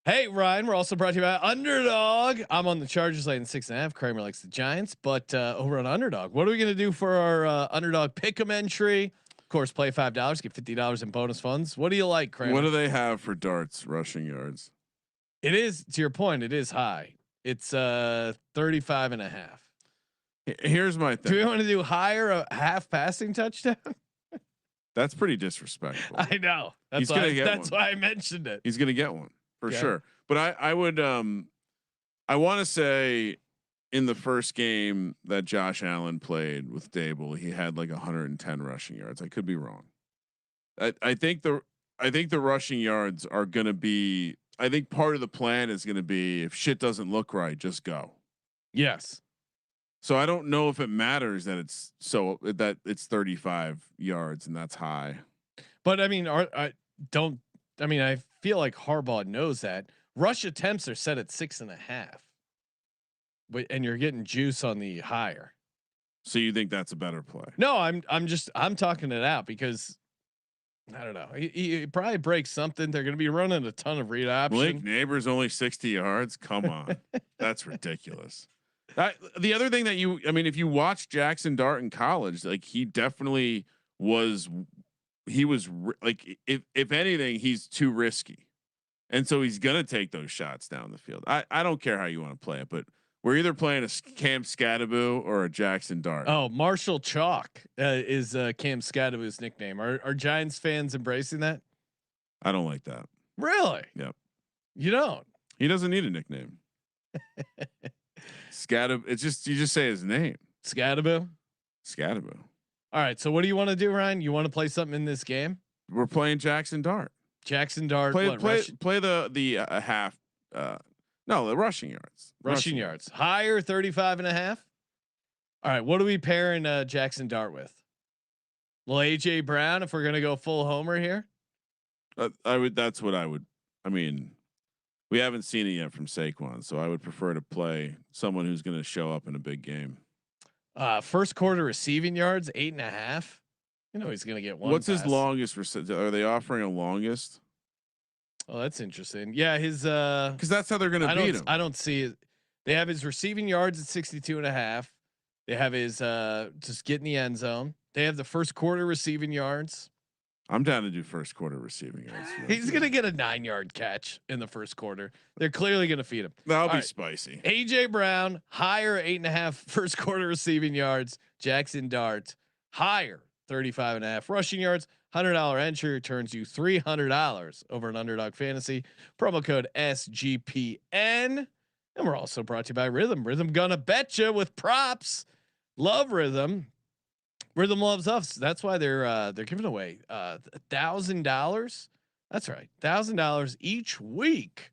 Hey, Ryan, we're also brought to you by Underdog. I'm on the Chargers laying 6.5. Kramer likes the Giants, but over on Underdog, what are we going to do for our Underdog Pick'em entry? Of course, play $5, get $50 in bonus funds. What do you like, Kramer? What do they have for Dart's rushing yards? It is, to your point, it is high. It's 35.5. Here's my Do we thing. want to do higher a half passing touchdown? That's pretty disrespectful. I know. That's He's gonna why. get That's one. why I mentioned it. He's gonna get one for Yeah. sure. But I would I want to say in the first game that Josh Allen played with Dable, he had like 110 rushing yards. I could be wrong. I think the rushing yards are gonna be. I think part of the plan is gonna be if shit doesn't look right, just go. Yes. So I don't know if it matters that it's 35 yards and that's high. But I mean, I feel like Harbaugh knows that rush attempts are set at 6.5. But and you're getting juice on the higher. So you think that's a better play? No, I'm talking it out because I don't know. He probably breaks something. They're going to be running a ton of read option. Blake Neighbors only 60 yards. Come on, that's ridiculous. The other thing that if you watch Jaxson Dart in college, like he definitely was. He was like, if anything, he's too risky, and so he's gonna take those shots down the field. I don't care how you want to play it, but we're either playing a Cam Scatterbo or a Jaxson Dart. Oh, Marshall Chalk is Cam Scatterbo's nickname. Are Giants fans embracing that? I don't like that. Really? Yep. You don't. He doesn't need a nickname. Scatterbo. It's just you just say his name. Scatterbo. Scatterbo. All right. So what do you want to do, Ryan? You want to play something in this game? We're playing Jaxson Dart. Jaxson Dart. Play the half. No, the rushing yards. Rushing yards. Higher 35.5. All right. What are we pairing Jaxson Dart with? Well, AJ Brown, if we're gonna go full homer here. That's what I would. I mean, we haven't seen it yet from Saquon, so I would prefer to play someone who's going to show up in a big game. First quarter receiving yards 8.5. You know he's going to get one. What's pass. his longest? Are they offering a longest? Oh, that's interesting. Yeah, his because that's how they're going to beat him. I don't see it. They have his receiving yards at 62.5. They have his just get in the end zone. They have the first quarter receiving yards. I'm down to do first quarter receiving yards. He's going to get a 9-yard catch in the first quarter. They're clearly going to feed him. That'll be spicy. AJ Brown, higher 8.5 first quarter receiving yards. Jaxson Dart, higher 35.5 rushing yards. $100 entry returns you $300 over an Underdog Fantasy. Promo code SGPN. And we're also brought to you by Rhythm. Rhythm gonna betcha with props. Love Rhythm. Rhythm loves us. That's why they're giving away $1,000. That's right, $1,000 each week.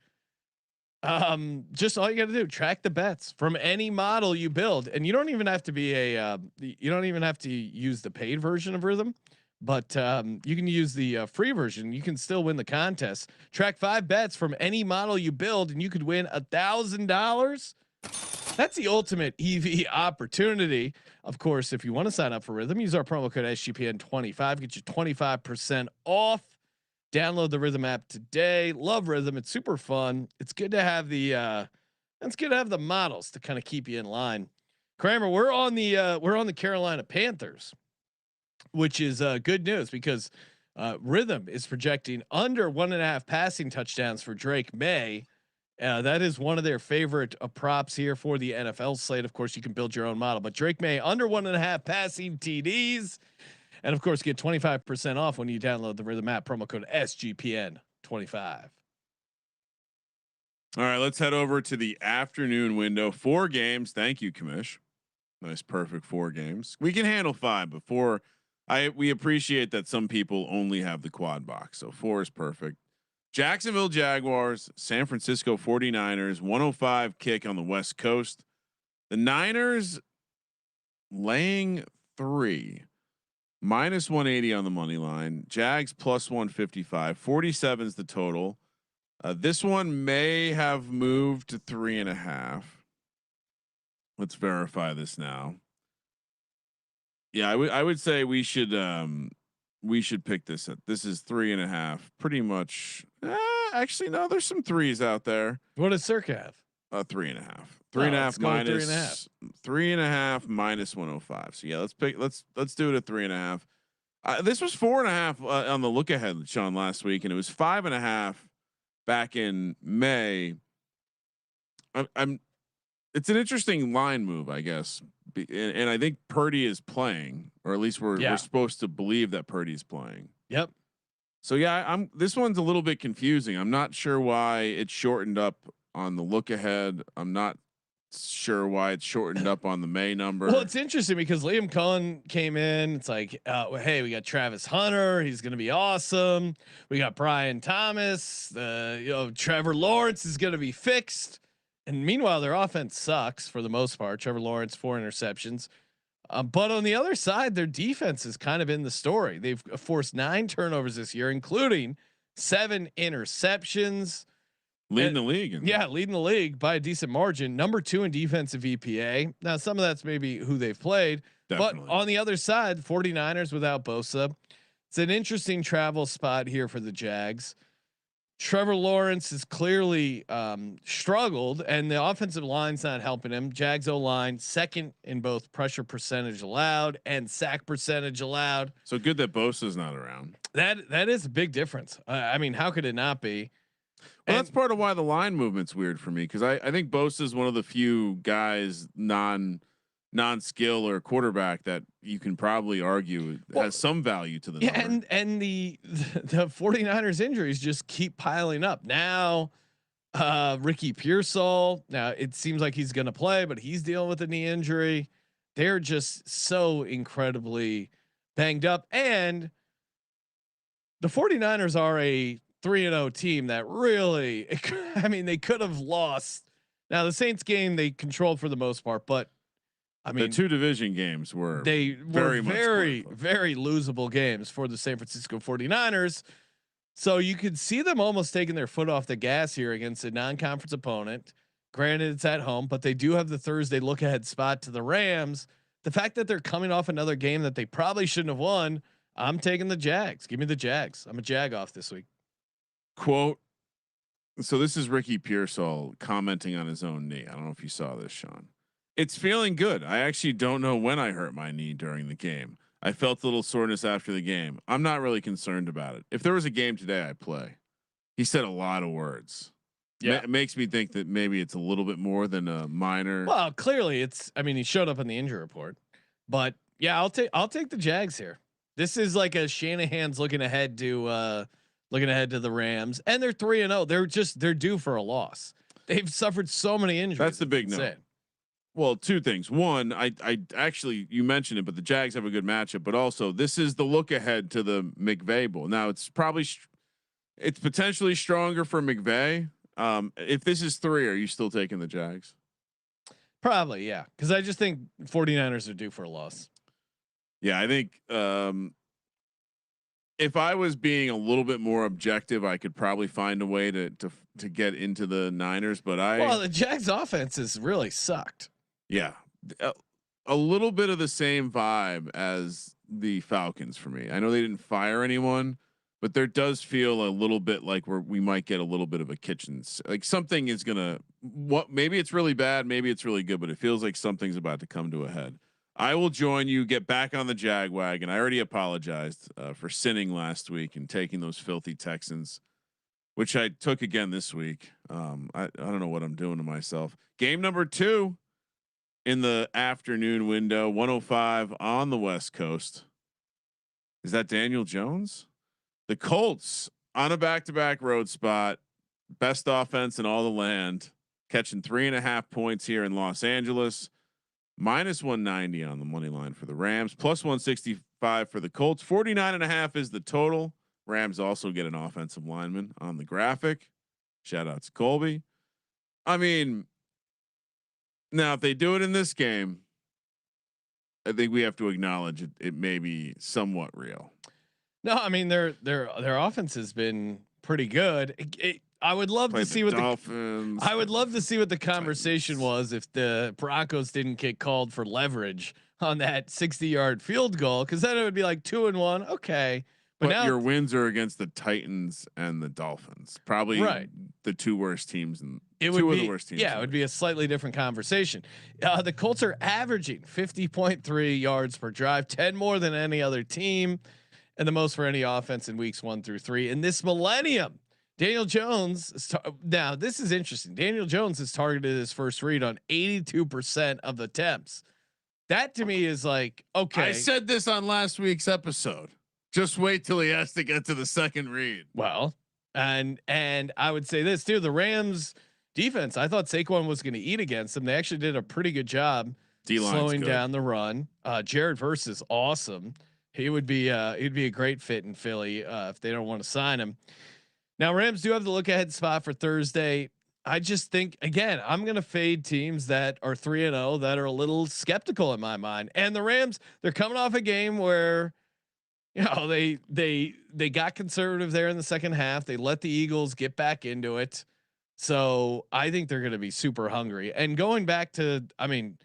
Just all you got to do, track the bets from any model you build, and you don't even have to be you don't even have to use the paid version of Rhythm, but you can use the free version. You can still win the contest. Track 5 bets from any model you build, and you could win $1,000. That's the ultimate EV opportunity. Of course, if you want to sign up for Rhythm, use our promo code SGPN25. Get you 25% off. Download the Rhythm app today. Love Rhythm. It's super fun. It's good to have the models to kind of keep you in line. Kramer, we're on the Carolina Panthers, which is good news because Rhythm is projecting under 1.5 passing touchdowns for Drake May. That is one of their favorite props here for the NFL slate. Of course, you can build your own model, but Drake May under 1.5 passing TDs, and of course, get 25% off when you download the Rhythm app. Promo code SGPN25. All right, let's head over to the afternoon window. 4 games. Thank you, Kamish. Nice, perfect 4 games. We can handle 5, but 4. We appreciate that some people only have the quad box, so 4 is perfect. Jacksonville Jaguars, San Francisco 49ers, 105 kick on the West Coast. The Niners laying 3, minus 180 on the money line. Jags plus 155. 47 is the total. This one may have moved to 3.5. Let's verify this now. Yeah, I would say we should pick this up. This is 3.5. Pretty much. Actually, no. There's some 3s out there. What does Circa have? 3.5. 3.5 minus 3.5 minus 105. So yeah, let's do it at 3.5. This was 4.5 on the look ahead, Sean, last week, and it was 5.5 back in May. I'm it's an interesting line move, I guess. And I think Purdy is playing, or at least we're supposed to believe that Purdy is playing. Yep. So yeah, this one's a little bit confusing. I'm not sure why it's shortened up on the look ahead. I'm not sure why it's shortened up on the May number. Well, it's interesting because Liam Cohen came in. It's like, hey, we got Travis Hunter. He's going to be awesome. We got Brian Thomas. Trevor Lawrence is going to be fixed. And meanwhile, their offense sucks for the most part. Trevor Lawrence, 4 interceptions. But on the other side, their defense has kind of been the story. They've forced 9 turnovers this year, including 7 interceptions. Leading the league. Leading the league by a decent margin. Number 2 in defensive EPA. Now, some of that's maybe who they've played. Definitely. But on the other side, 49ers without Bosa. It's an interesting travel spot here for the Jags. Trevor Lawrence has clearly struggled, and the offensive line's not helping him. Jags O-line second in both pressure percentage allowed and sack percentage allowed. So good that Bosa's not around. That is a big difference. I mean, how could it not be? Well, that's part of why the line movement's weird for me, because I think Bosa is one of the few guys non-skill or quarterback that you can probably argue has some value to the number. And the 49ers injuries just keep piling up. Now Ricky Pearsall, now it seems like he's going to play, but he's dealing with a knee injury. They're just so incredibly banged up, and the 49ers are a 3-0 team that really, I mean, they could have lost. Now the Saints game they controlled for the most part, but I mean, the 2 division games were very losable games for the San Francisco 49ers. So you could see them almost taking their foot off the gas here against a non-conference opponent. Granted, it's at home, but they do have the Thursday look ahead spot to the Rams. The fact that they're coming off another game that they probably shouldn't have won, I'm taking the Jags. Give me the Jags. I'm a Jag off this week. Quote. So this is Ricky Pearsall commenting on his own knee. I don't know if you saw this, Sean. It's feeling good. I actually don't know when I hurt my knee during the game. I felt a little soreness after the game. I'm not really concerned about it. If there was a game today, I'd play. He said a lot of words. Yeah, it makes me think that maybe it's a little bit more than a minor. Well, clearly it's. I mean, he showed up in the injury report, but yeah, I'll take the Jags here. This is like a Shanahan's looking ahead to the Rams, and they're 3-0. They're due for a loss. They've suffered so many injuries. That's the big no. Well, 2 things. One, I actually, you mentioned it, but the Jags have a good matchup, but also this is the look ahead to the McVay Bowl. Now it's potentially stronger for McVay. If this is 3, are you still taking the Jags? Probably. Yeah. Cause I just think 49ers are due for a loss. Yeah. I think, if I was being a little bit more objective, I could probably find a way to get into the Niners, but the Jags offense has really sucked. Yeah. A little bit of the same vibe as the Falcons for me. I know they didn't fire anyone, but there does feel a little bit like we might get a little bit of a like something is maybe it's really bad, maybe it's really good, but it feels like something's about to come to a head. I will join you. Get back on the Jag wagon. I already apologized for sinning last week and taking those filthy Texans, which I took again this week. I don't know what I'm doing to myself. Game number 2 in the afternoon window, 105 on the West Coast. Is that Daniel Jones? The Colts on a back-to-back road spot, best offense in all the land, catching 3.5 points here in Los Angeles. -190 on the money line for the Rams, +165 for the Colts. 49.5 is the total. Rams also get an offensive lineman on the graphic. Shout out to Colby. I mean, now if they do it in this game, I think we have to acknowledge it may be somewhat real. No, I mean their offense has been pretty good. I would love to see what Dolphins. I would love to see what the conversation was if the Broncos didn't get called for leverage on that 60-yard field goal, because then it would be like 2-1. Okay, but now your wins are against the Titans and the Dolphins, probably the 2 worst teams, and it would be the worst teams. Yeah, it would be a slightly different conversation. The Colts are averaging 50.3 yards per drive, 10 more than any other team, and the most for any offense in weeks 1 through 3 in this millennium. Daniel Jones now this is interesting. Daniel Jones has targeted his first read on 82% of the attempts. That to me is like, okay. I said this on last week's episode. Just wait till he has to get to the second read. Well, and I would say this too. The Rams defense, I thought Saquon was going to eat against them. They actually did a pretty good job slowing down the run. Jared Verse is awesome. He'd be a great fit in Philly if they don't want to sign him. Now Rams do have the look ahead spot for Thursday. I just think again, I'm going to fade teams that are 3-0 that are a little skeptical in my mind. And the Rams, they're coming off a game where, you know, they got conservative there in the second half. They let the Eagles get back into it. So I think they're going to be super hungry. And going back to, I mean,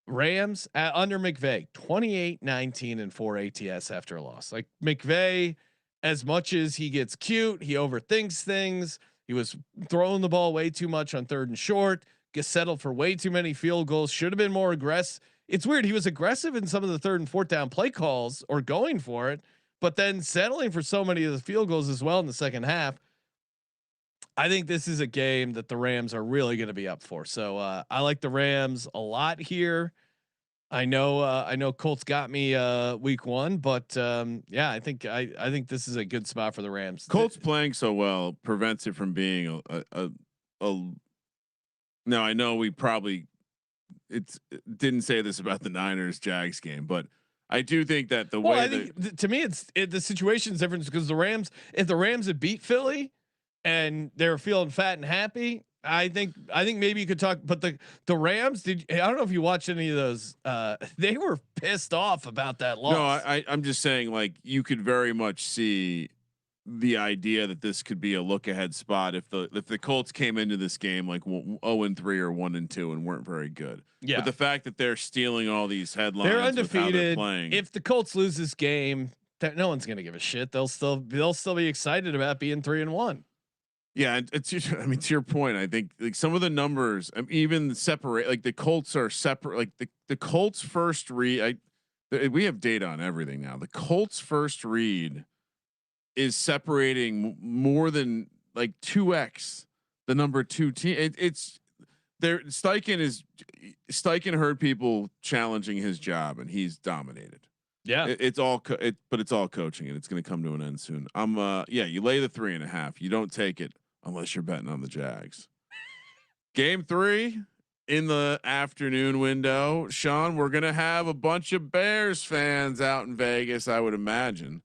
Rams under McVay, 28-19 and 4 ATS after a loss. Like McVay, as much as he gets cute, he overthinks things. He was throwing the ball way too much on 3rd and short. Gets settled for way too many field goals. Should have been more aggressive. It's weird. He was aggressive in some of the 3rd and 4th down play calls or going for it, but then settling for so many of the field goals as well in the second half. I think this is a game that the Rams are really going to be up for. So I like the Rams a lot here. I know Colts got me week 1, but yeah, I think this is a good spot for the Rams. Colts playing so well prevents it from being a now I know we probably didn't say this about the Niners Jags game, but I do think that the way I think to me the situation is different because if the Rams had beat Philly and they're feeling fat and happy, I think maybe you could talk, but the Rams I don't know if you watched any of those. They were pissed off about that loss. No, I'm just saying, like, you could very much see the idea that this could be a look ahead spot if the Colts came into this game like 0-3 or 1-2 and weren't very good. Yeah. But the fact that they're stealing all these headlines, they're undefeated. They're playing. If the Colts lose this game, that no one's gonna give a shit. They'll still be excited about being 3-1. Yeah, it's. I mean, to your point, I think like some of the numbers, even separate. Like the Colts are separate. Like the Colts first read. We have data on everything now. The Colts first read is separating more than like 2x the number 2 team. It's there. Steichen heard people challenging his job, and he's dominated. Yeah, it's all coaching, and it's going to come to an end soon. You lay the 3.5. You don't take it unless you're betting on the Jags. Game 3 in the afternoon window. Sean, we're going to have a bunch of Bears fans out in Vegas, I would imagine.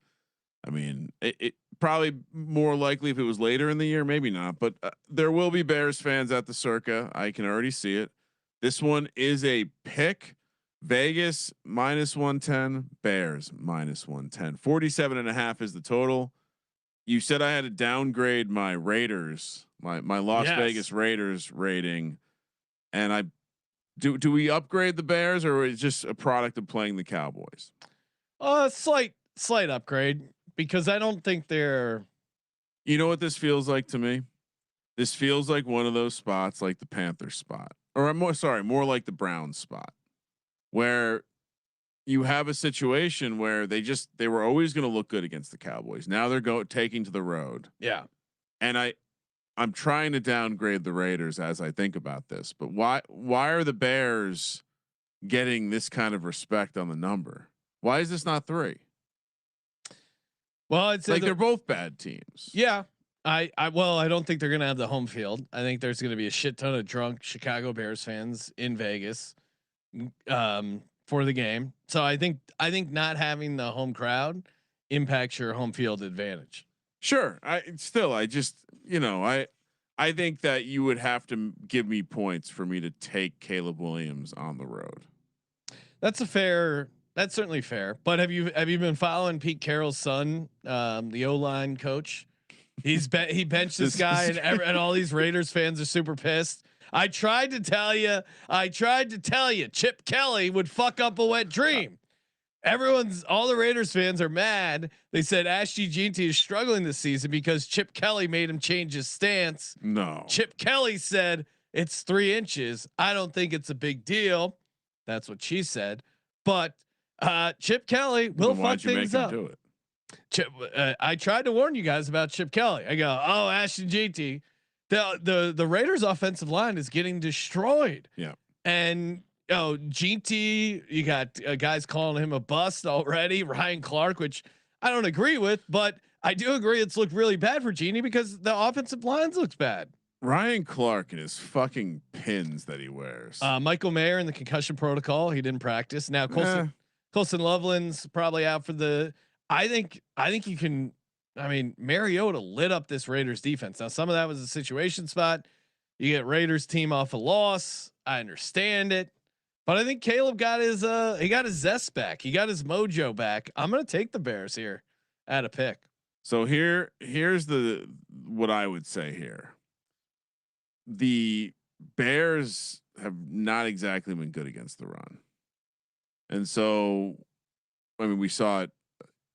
I mean, it probably more likely if it was later in the year, maybe not, but there will be Bears fans at the Circa. I can already see it. This one is a pick. Vegas -110, Bears -110. 47.5 is the total. You said I had to downgrade my Raiders, my Las Vegas Raiders rating, and I do we upgrade the Bears or is it just a product of playing the Cowboys? Slight upgrade because I don't think they're. You know what this feels like to me? This feels like one of those spots, like the Panthers spot, or more like the Browns spot, where you have a situation where they were always going to look good against the Cowboys. Now they're taking to the road. Yeah. And I'm trying to downgrade the Raiders as I think about this, but why are the Bears getting this kind of respect on the number? Why is this not 3? Well, it's like they're both bad teams. Yeah. I don't think they're going to have the home field. I think there's going to be a shit ton of drunk Chicago Bears fans in Vegas. For the game. So I think not having the home crowd impacts your home field advantage. Sure. I just, I think that you would have to give me points for me to take Caleb Williams on the road. That's certainly fair. But have you been following Pete Carroll's son, the O-line coach? He benched this guy and all these Raiders fans are super pissed. I tried to tell you, Chip Kelly would fuck up a wet dream. All the Raiders fans are mad. They said Ashton Jeanty is struggling this season because Chip Kelly made him change his stance. No, Chip Kelly said it's 3 inches. I don't think it's a big deal. That's what she said. But Chip Kelly will fuck things up. I tried to warn you guys about Chip Kelly. I go, oh, Ashton GT, the Raiders offensive line is getting destroyed. Yeah. And GT, you got guys calling him a bust already. Ryan Clark, which I don't agree with, but I do agree it's looked really bad for Genie because the offensive lines looks bad. Ryan Clark and his fucking pins that he wears. Michael Mayer in the concussion protocol. He didn't practice. Now Colson Loveland's probably out for the. I think you can. I mean, Mariota lit up this Raiders defense. Now some of that was a situation spot. You get Raiders team off a loss. I understand it, but I think Caleb got his zest back. He got his mojo back. I'm gonna take the Bears here at a pick. So here's what I would say here. The Bears have not exactly been good against the run. And so, I mean, we saw it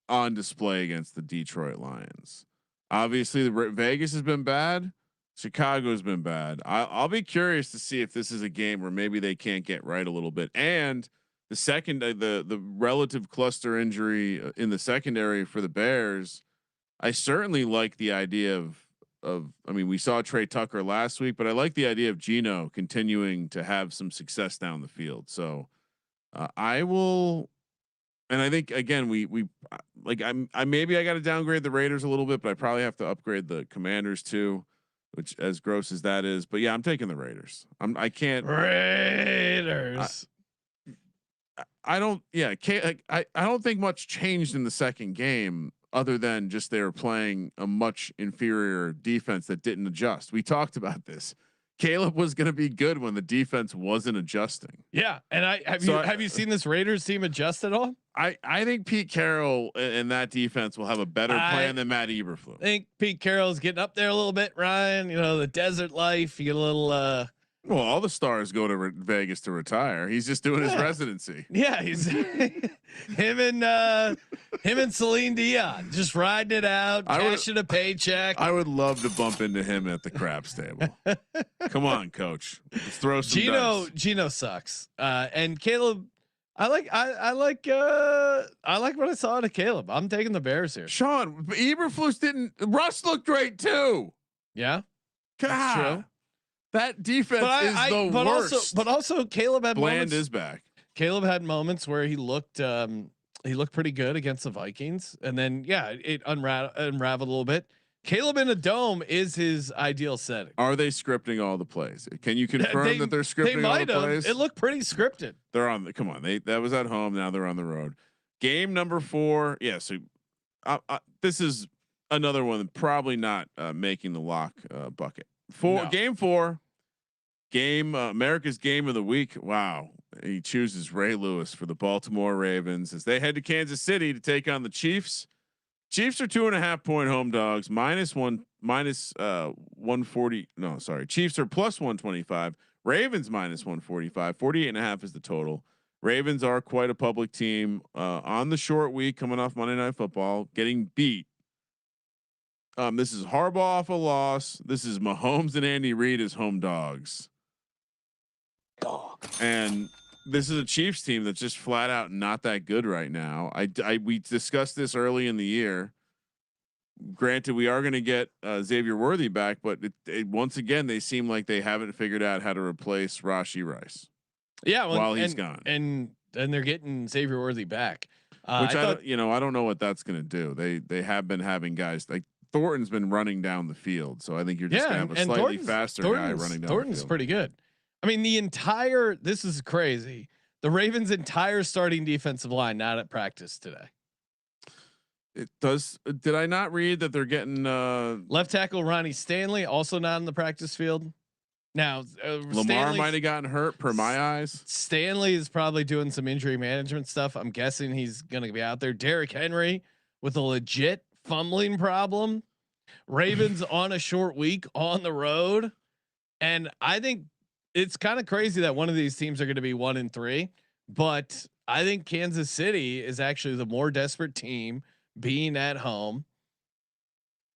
on display against the Detroit Lions. Obviously, Vegas has been bad. Chicago has been bad. I'll be curious to see if this is a game where maybe they can't get right a little bit. And the second, the relative cluster injury in the secondary for the Bears, I certainly like the idea of. I mean, we saw Trey Tucker last week, but I like the idea of Geno continuing to have some success down the field. So I will, and I think again, we like I maybe I got to downgrade the Raiders a little bit, but I probably have to upgrade the Commanders too, which as gross as that is. But yeah, I'm taking the Raiders. I can't Raiders. I don't. Yeah, I don't think much changed in the second game. Other than just they were playing a much inferior defense that didn't adjust. We talked about this. Caleb was going to be good when the defense wasn't adjusting. Yeah, and have you seen this Raiders team adjust at all? I think Pete Carroll and that defense will have a better plan than Matt Eberflus. I think Pete Carroll's getting up there a little bit, Ryan. You know, the desert life. You get a little. Well, all the stars go to Vegas to retire. He's just doing his residency. Yeah, he's him and Celine Dion just riding it out, cashing a paycheck. I would love to bump into him at the craps table. Come on, coach. Let's throw some dice. Geno sucks. And Caleb, I like what I saw out of Caleb. I'm taking the Bears here. Sean, Eberflus didn't. Russ looked great too. Yeah, God. That's true. That defense is the worst. But also Caleb had Bland moments. is back. Caleb had moments where he looked pretty good against the Vikings, and then it unraveled a little bit. Caleb in a dome is his ideal setting. Are they scripting all the plays? Can you confirm that they're scripting all the plays? It looked pretty scripted. They're on. Come on, that was at home. Now they're on the road. Game number 4. Yeah. So this is another one probably not making the lock bucket. Game 4. America's game of the week. Wow. He chooses Ray Lewis for the Baltimore Ravens as they head to Kansas City to take on the Chiefs. Chiefs are 2.5 point home dogs, minus 140. No, sorry. Chiefs are plus 125. Ravens minus 145. 48.5 is the total. Ravens are quite a public team on the short week coming off Monday Night Football, getting beat. This is Harbaugh off a loss. This is Mahomes and Andy Reid as home dogs. And this is a Chiefs team that's just flat out not that good right now. We discussed this early in the year. Granted, we are going to get Xavier Worthy back, but once again, they seem like they haven't figured out how to replace Rashee Rice. Yeah, while he's gone, and they're getting Xavier Worthy back, which I don't know what that's going to do. They have been having guys like Thornton's been running down the field, so I think you're just going to have a slightly faster guy running down. Thornton's pretty good. I mean, this is crazy. The Ravens' entire starting defensive line not at practice today. It does. Did I not read that they're getting left tackle Ronnie Stanley also not in the practice field? Now Lamar might have gotten hurt per my eyes. Stanley is probably doing some injury management stuff. I'm guessing he's going to be out there. Derrick Henry with a legit fumbling problem. Ravens on a short week on the road, and I think it's kind of crazy that one of these teams are going to be 1-3, but I think Kansas City is actually the more desperate team being at home.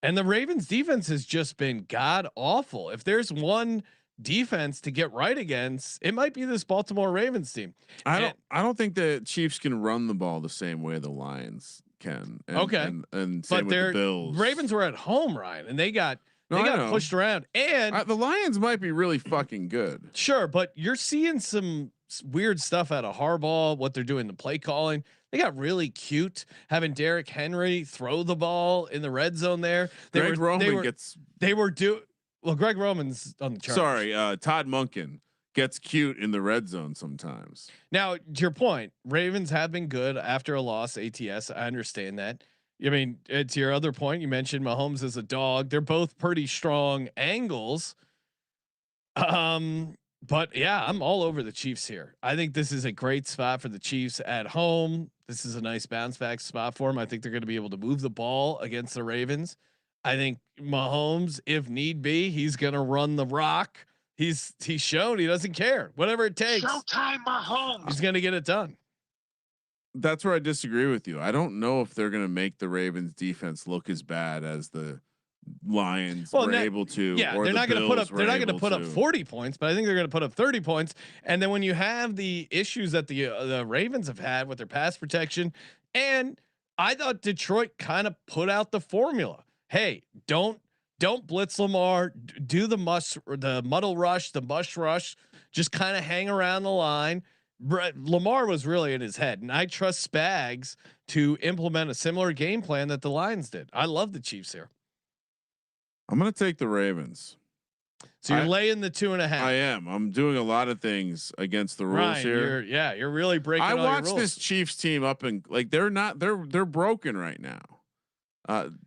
And the Ravens defense has just been god awful. If there's one defense to get right against, it might be this Baltimore Ravens team. I don't think the Chiefs can run the ball the same way the Lions Ken. And, Okay. and same with the Bills. Ravens were at home, Ryan, and they got pushed around. And the Lions might be really fucking good. Sure, but you're seeing some weird stuff out of Harbaugh. What they're doing, the play calling. They got really cute having Derrick Henry throw the ball in the red zone there. Greg Roman's on the Chargers. Sorry, Todd Monken gets cute in the red zone sometimes. Now, to your point, Ravens have been good after a loss. ATS, I understand that. I mean, to your other point, you mentioned Mahomes as a dog. They're both pretty strong angles. But yeah, I'm all over the Chiefs here. I think this is a great spot for the Chiefs at home. This is a nice bounce back spot for them. I think they're going to be able to move the ball against the Ravens. I think Mahomes, if need be, he's going to run the rock. He's shown he doesn't care. Whatever it takes. Showtime, Mahomes. He's going to get it done. That's where I disagree with you. I don't know if they're going to make the Ravens defense look as bad as the Lions were able to. Yeah, or they're not going to put up. They're not going to put up 40 points, but I think they're going to put up 30 points. And then when you have the issues that the Ravens have had with their pass protection, and I thought Detroit kind of put out the formula. Hey, don't blitz Lamar. Do the muddle rush, the mush rush. Just kind of hang around the line. Lamar was really in his head, and I trust Spags to implement a similar game plan that the Lions did. I love the Chiefs here. I'm going to take the Ravens. So you're laying the 2.5. I am. I'm doing a lot of things against the rules here. You're really breaking. I watched this Chiefs team up and like they're broken right now.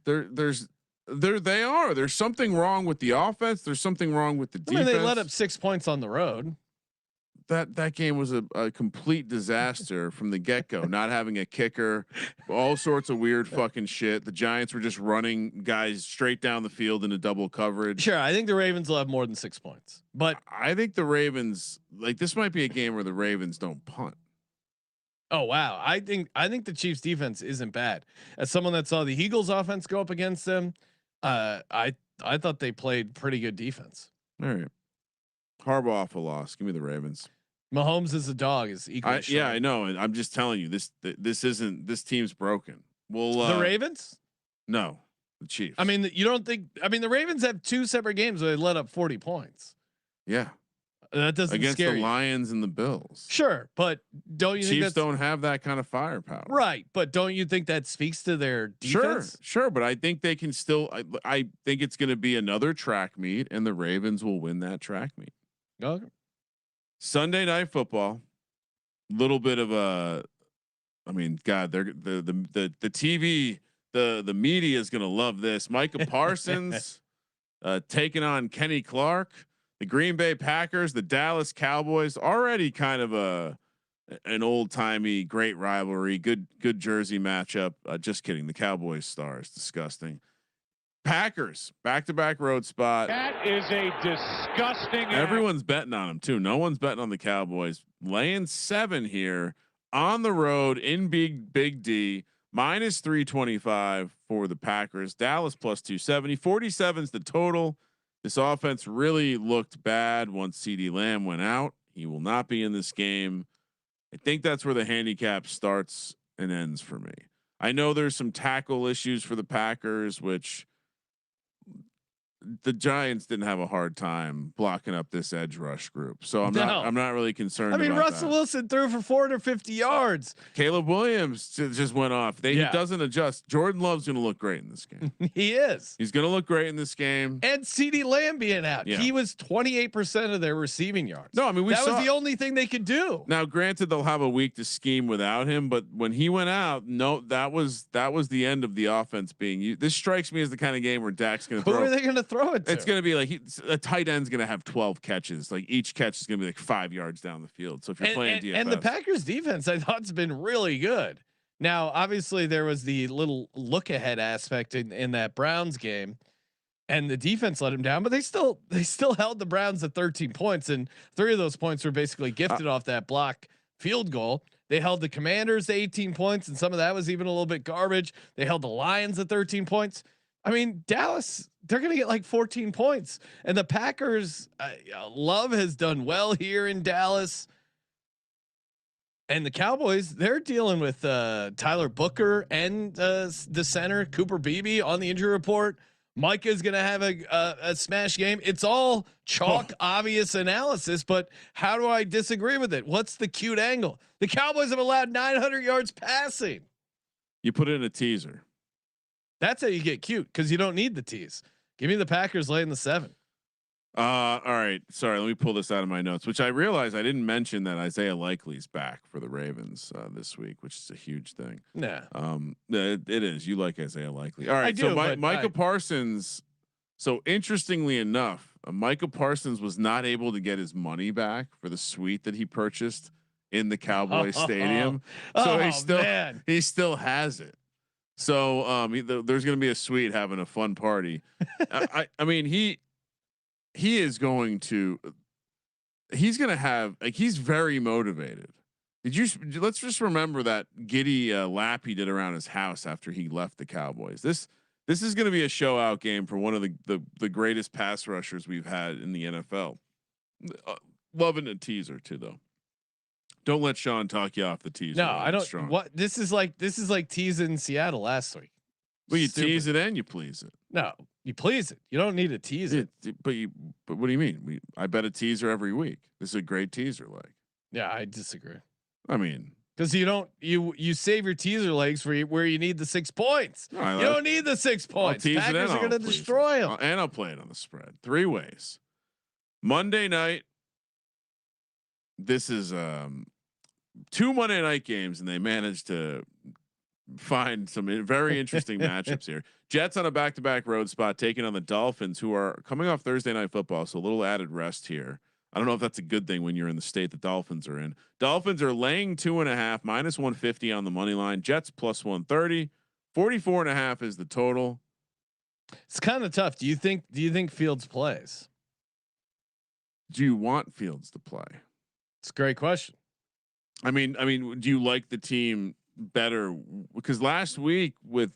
There's something wrong with the offense. There's something wrong with the defense. They let up 6 points on the road. That game was a complete disaster from the get go. Not having a kicker, all sorts of weird fucking shit. The Giants were just running guys straight down the field into double coverage. Sure, I think the Ravens will have more than 6 points, but I think the Ravens, like, this might be a game where the Ravens don't punt. Oh wow, I think the Chiefs defense isn't bad. As someone that saw the Eagles offense go up against them, I thought they played pretty good defense. All right. Harbaugh off a loss. Give me the Ravens. Mahomes is a dog is equally. Yeah, I know. And I'm just telling you, this team's broken. Well, the Ravens? No, the Chiefs. I mean, you don't think? I mean, the Ravens have 2 separate games where they let up 40 points. Yeah, that doesn't against scare the you. Lions and the Bills. Sure, but don't you Chiefs think don't have that kind of firepower? Right, but don't you think that speaks to their defense? Sure. But I think they can still. I think it's going to be another track meet, and the Ravens will win that track meet. Okay. Sunday Night Football, little bit of a, I mean, God, they're the TV, the media is gonna love this. Micah Parsons taking on Kenny Clark, the Green Bay Packers, the Dallas Cowboys, already kind of an old timey great rivalry, good jersey matchup. Just kidding, the Cowboys star is disgusting. Packers back-to-back road spot. That is a disgusting. Everyone's betting on them too. No one's betting on the Cowboys. Laying 7 here on the road in Big D. Minus 325 for the Packers. Dallas plus 270. 47's the total. This offense really looked bad once CeeDee Lamb went out. He will not be in this game. I think that's where the handicap starts and ends for me. I know there's some tackle issues for the Packers, which the Giants didn't have a hard time blocking up this edge rush group. So I'm not really concerned. I mean, about Russell Wilson threw for 450 yards. Caleb Williams just went off. He doesn't adjust. Jordan Love's going to look great in this game. He is. He's going to look great in this game. And CeeDee Lamb being out. Yeah. He was 28% of their receiving yards. No, I mean, that was the only thing they could do. Now, granted, they'll have a week to scheme without him, but when he went out, no, that was the end of the offense being used. This strikes me as the kind of game where Dak's going to throw. Who are they going to throw it to? It's going to be like a tight end's going to have 12 catches. Like each catch is going to be like 5 yards down the field. So if you're playing DFS, and the Packers defense, I thought's been really good. Now, obviously, there was the little look ahead aspect in that Browns game, and the defense let him down. But they still held the Browns at 13 points, and 3 of those points were basically gifted off that block field goal. They held the Commanders to 18 points, and some of that was even a little bit garbage. They held the Lions at 13 points. I mean, Dallas, they're going to get like 14 points. And the Packers, Love has done well here in Dallas. And the Cowboys, they're dealing with Tyler Booker and the center Cooper Beebe on the injury report. Micah's gonna have a smash game. It's all chalk obvious analysis, but how do I disagree with it? What's the cute angle? The Cowboys have allowed 900 yards passing. You put it in a teaser. That's how you get cute because you don't need the tease. Give me the Packers laying the 7. All right. Sorry. Let me pull this out of my notes, which I realized I didn't mention that Isaiah Likely's back for the Ravens this week, which is a huge thing. Nah. It is. You like Isaiah Likely. All right. I do, so Micah Parsons. So interestingly enough, Micah Parsons was not able to get his money back for the suite that he purchased in the Cowboys stadium. So he still has it. So there's going to be a suite having a fun party. I mean, he's going to have, like, he's very motivated. Let's just remember that giddy lap he did around his house after he left the Cowboys. This is going to be a show out game for one of the greatest pass rushers we've had in the NFL. Loving a teaser too, though. Don't let Sean talk you off the teaser. No, I don't. Strong. What this is like Tease in Seattle last week. Well, you tease it and you please it. No, you please it. You don't need to tease it. But what do you mean? I bet a teaser every week. This is a great teaser leg. Yeah, I disagree. I mean, because you save your teaser legs for where you need the 6 points. You don't need the 6 points. Packers are going to destroy them. And I'll play it on the spread 3 ways. Monday night. This is 2 Monday night games, and they managed to find some very interesting matchups here. Jets on a back-to-back road spot taking on the Dolphins, who are coming off Thursday night football. So a little added rest here. I don't know if that's a good thing when you're in the state the Dolphins are in. Dolphins are laying 2.5, -150 on the money line. Jets +130, 44.5 is the total. It's kind of tough. Do you think Fields plays? Do you want Fields to play? It's a great question. I mean, do you like the team better? Because last week with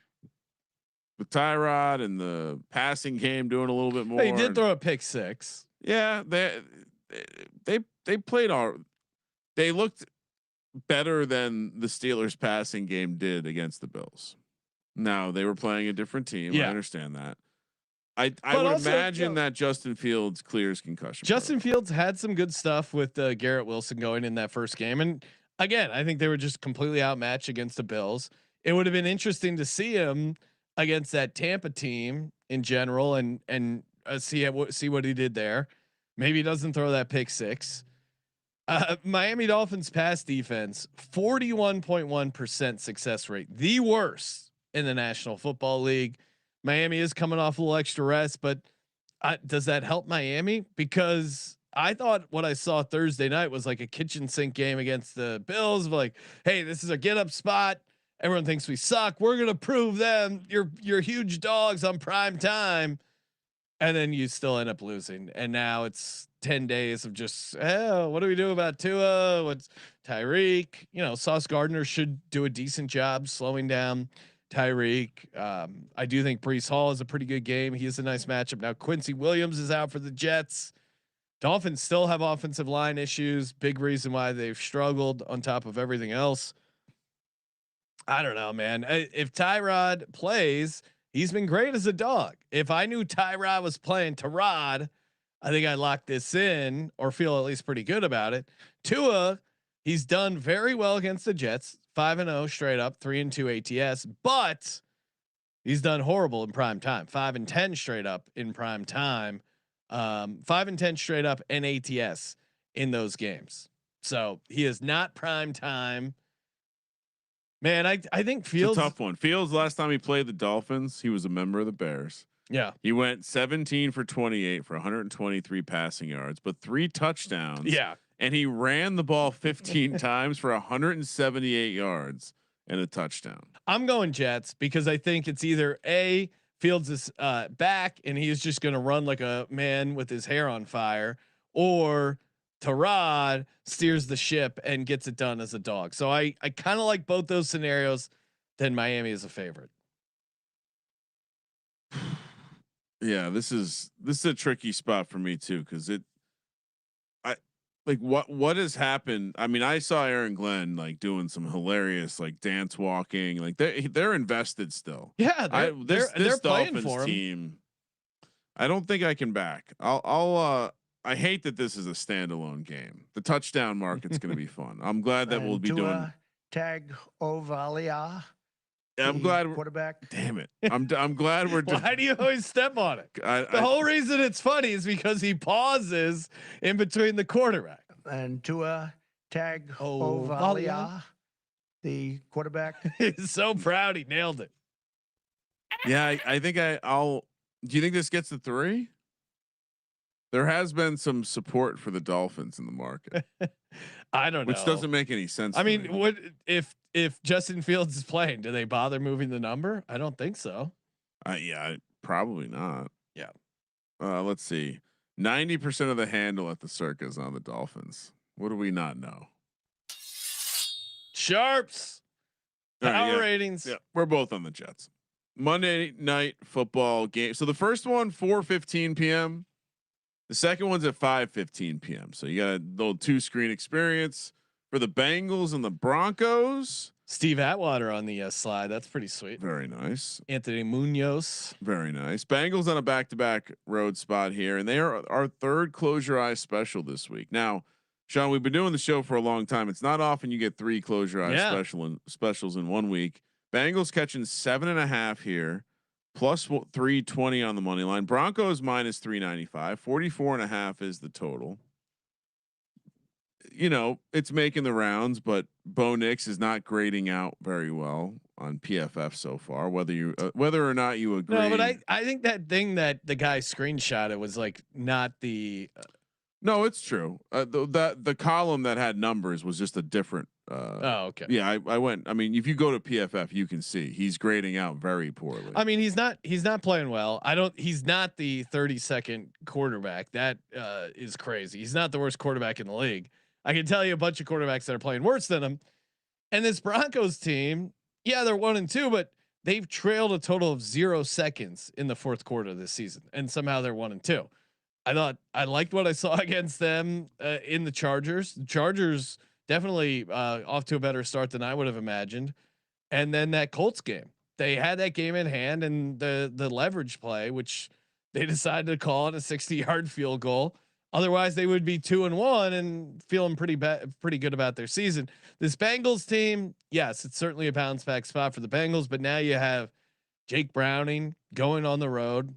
Tyrod and the passing game doing a little bit more. He did throw a pick 6. Yeah, they played they looked better than the Steelers passing game did against the Bills. Now they were playing a different team. Yeah. I understand that. I would also imagine that Justin Fields clears concussion. Justin Fields had some good stuff with Garrett Wilson going in that first game, and again, I think they were just completely outmatched against the Bills. It would have been interesting to see him against that Tampa team in general, and see what he did there. Maybe he doesn't throw that pick 6. Miami Dolphins pass defense 41.1% success rate, the worst in the National Football League. Miami is coming off a little extra rest, but does that help Miami? Because I thought what I saw Thursday night was like a kitchen sink game against the Bills. Like, hey, this is a get up spot. Everyone thinks we suck. We're gonna prove them. You're huge dogs on prime time, and then you still end up losing. And now it's 10 days of just, what do we do about Tua? What's Tyreek? Sauce Gardner should do a decent job slowing down Tyreek. I do think Breece Hall is a pretty good game. He is a nice matchup. Now Quincy Williams is out for the Jets. Dolphins still have offensive line issues. Big reason why they've struggled on top of everything else. I don't know, man. If Tyrod plays, he's been great as a dog. If I knew Tyrod was playing Tyrod, I think I'd lock this in or feel at least pretty good about it. Tua, he's done very well against the Jets. 5-0 straight up, 3-2 ATS, but he's done horrible in prime time. 5-10 straight up in prime time. 5-10 straight up and ATS in those games. So he is not prime time. Man, I think Fields, it's a tough one. Fields, last time he played the Dolphins, he was a member of the Bears. Yeah, he went 17 for 28 for 123 passing yards, but 3 touchdowns. Yeah. And he ran the ball 15 times for 178 yards and a touchdown. I'm going Jets because I think it's either A, Fields is back and he is just going to run like a man with his hair on fire, or Tyrod steers the ship and gets it done as a dog. So I kind of like both those scenarios. Then Miami is a favorite. Yeah, this is a tricky spot for me too, because like what has happened? I mean, I saw Aaron Glenn like doing some hilarious like dance walking. Like they're invested still. Yeah, This they're playing Dolphins for him. team, I don't think I can back. I hate that this is a standalone game. The touchdown market's going to be fun. I'm glad that we'll be doing Tag Ovalia. I'm glad quarterback. Damn it. I'm glad we're Why do you always step on it? The whole reason it's funny is because he pauses in between the quarterback. And Tua Tag Ovalia, Ovalia, the quarterback. He's so proud he nailed it. Yeah, I think I'll. Do you think this gets to 3? There has been some support for the Dolphins in the market. I don't know. Which doesn't make any sense. I mean, what if Justin Fields is playing? Do they bother moving the number? I don't think so. Yeah, probably not. Yeah. Let's see. 90% of the handle at the Circa is on the Dolphins. What do we not know? Sharps. Power ratings. Yeah, we're both on the Jets. Monday night football game. So the first one 4:15 p.m. The second one's at 5:15 p.m. So you got a little 2-screen experience for the Bengals and the Broncos. Steve Atwater on the slide. That's pretty sweet. Very nice. Anthony Munoz. Very nice. Bengals on a back-to-back road spot here, and they are our third close your eyes special this week. Now, Sean, we've been doing the show for a long time. It's not often you get 3 close your eyes specials in 1 week. Bengals catching 7.5 here, plus 320 on the money line. Broncos minus 395. 44.5 is the total. You know, it's making the rounds, but Bo Nix is not grading out very well on PFF so far. Whether or not you agree. No, but I think that thing that the guy screenshotted was like not the. No, it's true. The column that had numbers was just a different. Oh, okay. Yeah, I went. I mean, if you go to PFF, you can see he's grading out very poorly. I mean, he's not playing well. He's not the 32nd quarterback. That is crazy. He's not the worst quarterback in the league. I can tell you a bunch of quarterbacks that are playing worse than him. And this Broncos team, yeah, they're 1-2, but they've trailed a total of 0 seconds in the fourth quarter of this season, and somehow they're 1-2. I liked what I saw against them in the Chargers. The Chargers definitely off to a better start than I would have imagined. And then that Colts game, they had that game in hand, and the leverage play, which they decided to call it a 60-yard field goal. Otherwise, they would be 2-1 and feeling pretty good about their season. This Bengals team, yes, it's certainly a bounce back spot for the Bengals, but now you have Jake Browning going on the road.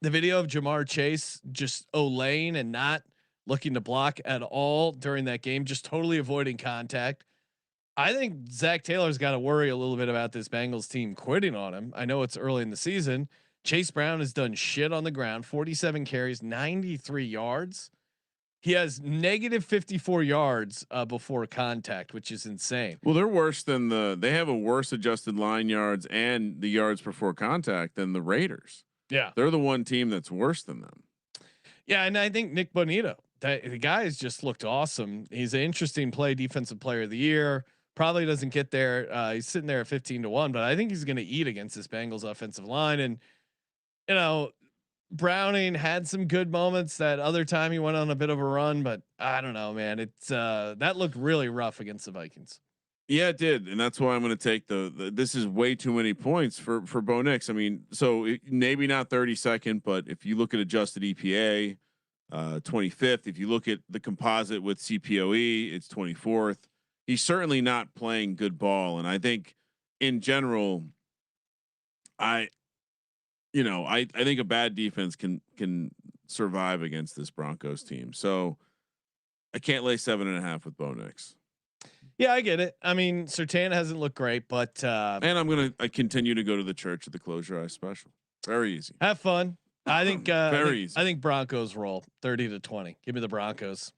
The video of Jamar Chase just olaying and not looking to block at all during that game, just totally avoiding contact. I think Zach Taylor's got to worry a little bit about this Bengals team quitting on him. I know it's early in the season. Chase Brown has done shit on the ground, 47 carries, 93 yards. He has negative 54 yards before contact, which is insane. Well, they're worse than they have a worse adjusted line yards and the yards before contact than the Raiders. Yeah. They're the one team that's worse than them. Yeah. And I think Nick Bonito, the guy has just looked awesome. He's an interesting play, defensive player of the year. Probably doesn't get there. He's sitting there at 15-1, but I think he's going to eat against this Bengals offensive line. And, you know, Browning had some good moments. That other time he went on a bit of a run, but I don't know, man. It's that looked really rough against the Vikings. Yeah, it did, and that's why I'm going to take the. This is way too many points for Bo Nix. I mean, so maybe not 32nd, but if you look at adjusted EPA, 25th. If you look at the composite with CPOE, it's 24th. He's certainly not playing good ball, and I think in general, I think a bad defense can survive against this Broncos team. So I can't lay 7.5 with Bo Nix. Yeah, I get it. I mean, Surtain hasn't looked great, but and I continue to go to the church at the Close Your Eyes special. Very easy. Have fun. I think very easy. I think Broncos roll 30-20. Give me the Broncos.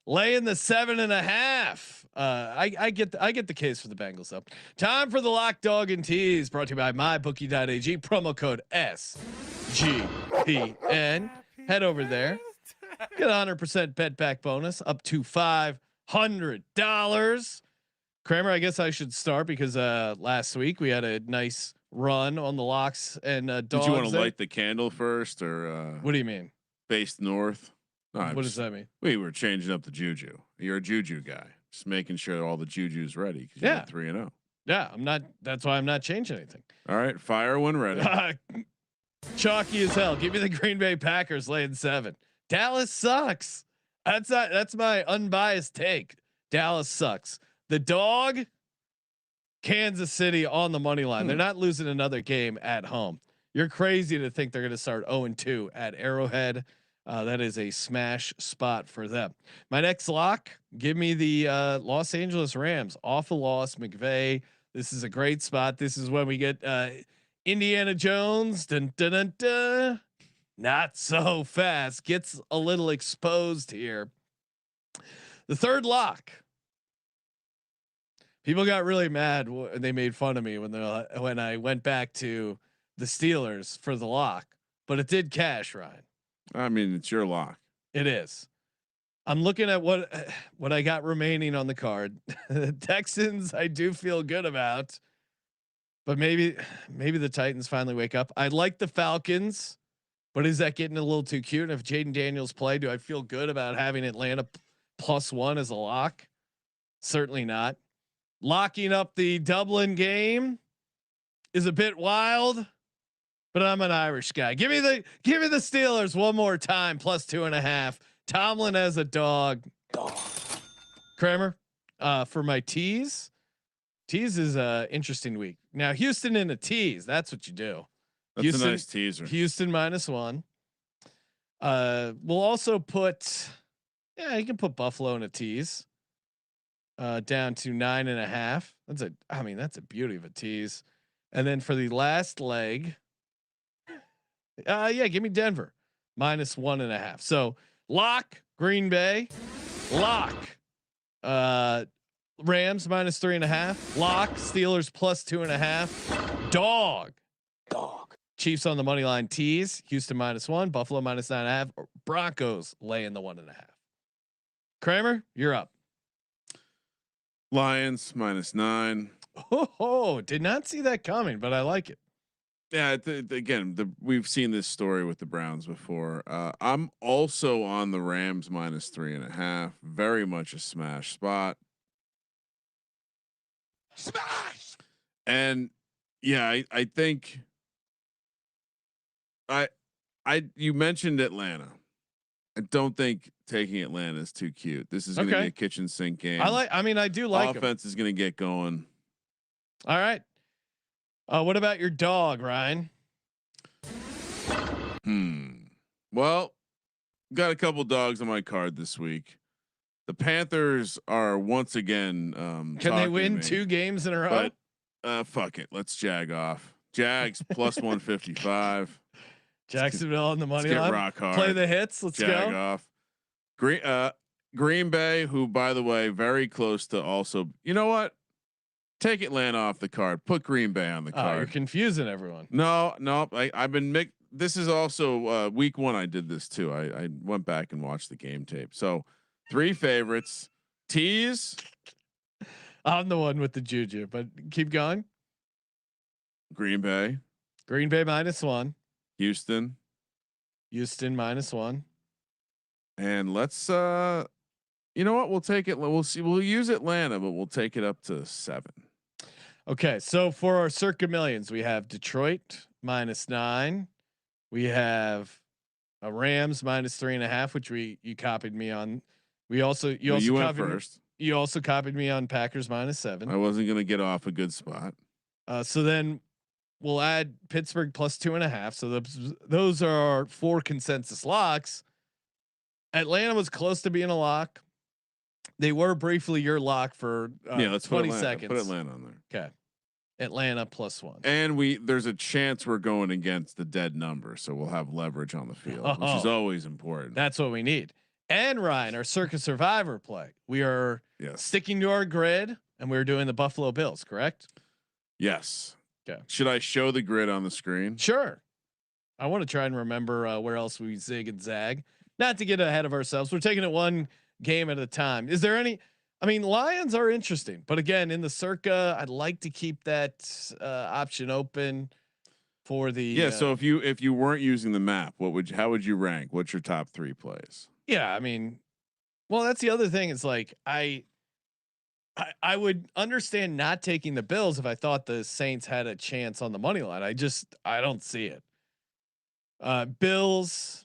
Laying the 7.5. I get the case for the Bengals though. Time for the Lock Dog and Tease, brought to you by MyBookie.ag. Promo code SGPN. Head over there. Get a 100% bet back bonus up to $500. Kramer, I guess I should start because last week we had a nice run on the locks and dogs. Did you want to light the candle first, or what do you mean? Face north. What does that mean? We were changing up the juju. You're a juju guy, just making sure all the juju's ready because you're 3-0. Yeah, I'm not. That's why I'm not changing anything. All right, fire when ready. Chalky as hell. Give me the Green Bay Packers laying 7. Dallas sucks. That's my unbiased take. Dallas sucks. The dog. Kansas City on the money line. They're not losing another game at home. You're crazy to think they're going to start 0-2 at Arrowhead. That is a smash spot for them. My next lock, give me the Los Angeles Rams off a loss. McVay. This is a great spot. This is when we get Indiana Jones. Dun, dun, dun, dun. Not so fast. Gets a little exposed here. The third lock. People got really mad. They made fun of me when I went back to the Steelers for the lock, but it did cash, Ryan. I mean, it's your lock. It is. I'm looking at what I got remaining on the card. The Texans, I do feel good about, but maybe the Titans finally wake up. I like the Falcons, but is that getting a little too cute? And if Jaden Daniels play, do I feel good about having Atlanta +1 as a lock? Certainly not. Locking up the Dublin game is a bit wild, but I'm an Irish guy. Give me the Steelers one more time +2.5. Tomlin as a dog. Kramer, for my tease. Tease is a interesting week. Now Houston in a tease. That's what you do. That's Houston, a nice teaser. Houston -1. We'll also put. Yeah, you can put Buffalo in a tease. Down to 9.5. That's a beauty of a tease. And then for the last leg, give me Denver -1.5. So lock Green Bay, lock Rams -3.5, lock Steelers +2.5, dog Chiefs on the money line tease, Houston -1, Buffalo -9.5, Broncos laying the 1.5. Kramer, you're up. Lions -9. Oh, did not see that coming, but I like it. Yeah, we've seen this story with the Browns before. I'm also on the Rams -3.5. Very much a smash spot. Smash. And yeah, I think you mentioned Atlanta. I don't think taking Atlanta is too cute. This is going to be a kitchen sink game. I do like offense is going to get going. All right. What about your dog, Ryan? Well, got a couple dogs on my card this week. The Panthers are once again. Can they win 2 games in a row? But fuck it. Let's jag off. Jags +155. Jacksonville on the money line. Rock hard. Play the hits. Let's jag go. Off. Green Bay, who by the way, very close to also. You know what? Take Atlanta off the card. Put Green Bay on the card. You're confusing everyone. No. I've been this is also week 1. I did this too. I went back and watched the game tape. So 3 favorites. Tease. I'm the one with the juju, but keep going. Green Bay -1. Houston -1. And let's you know what? We'll take it. We'll see. We'll use Atlanta, but we'll take it up to 7. Okay. So for our circa millions, we have Detroit -9. We have a Rams -3.5, which you copied me on. You also went first. You also copied me on Packers -7. I wasn't going to get off a good spot. So then we'll add Pittsburgh +2.5. So those are our 4 consensus locks. Atlanta was close to being a lock. They were briefly your lock for let's 20 put seconds. Put Atlanta on there. Okay. Atlanta +1. And there's a chance we're going against the dead number, so we'll have leverage on the field, which is always important. That's what we need. And Ryan, our Circa Survivor play. We are sticking to our grid, and we're doing the Buffalo Bills, correct? Yes. Okay. Should I show the grid on the screen? Sure. I want to try and remember where else we zig and zag. Not to get ahead of ourselves. We're taking it one game at a time. Is there any? I mean, Lions are interesting, but again, in the Circa, I'd like to keep that option open for the. So if you weren't using the map, how would you rank? What's your top 3 plays? Yeah, I mean, well, that's the other thing. Is like I would understand not taking the Bills if I thought the Saints had a chance on the money line. I don't see it. Bills,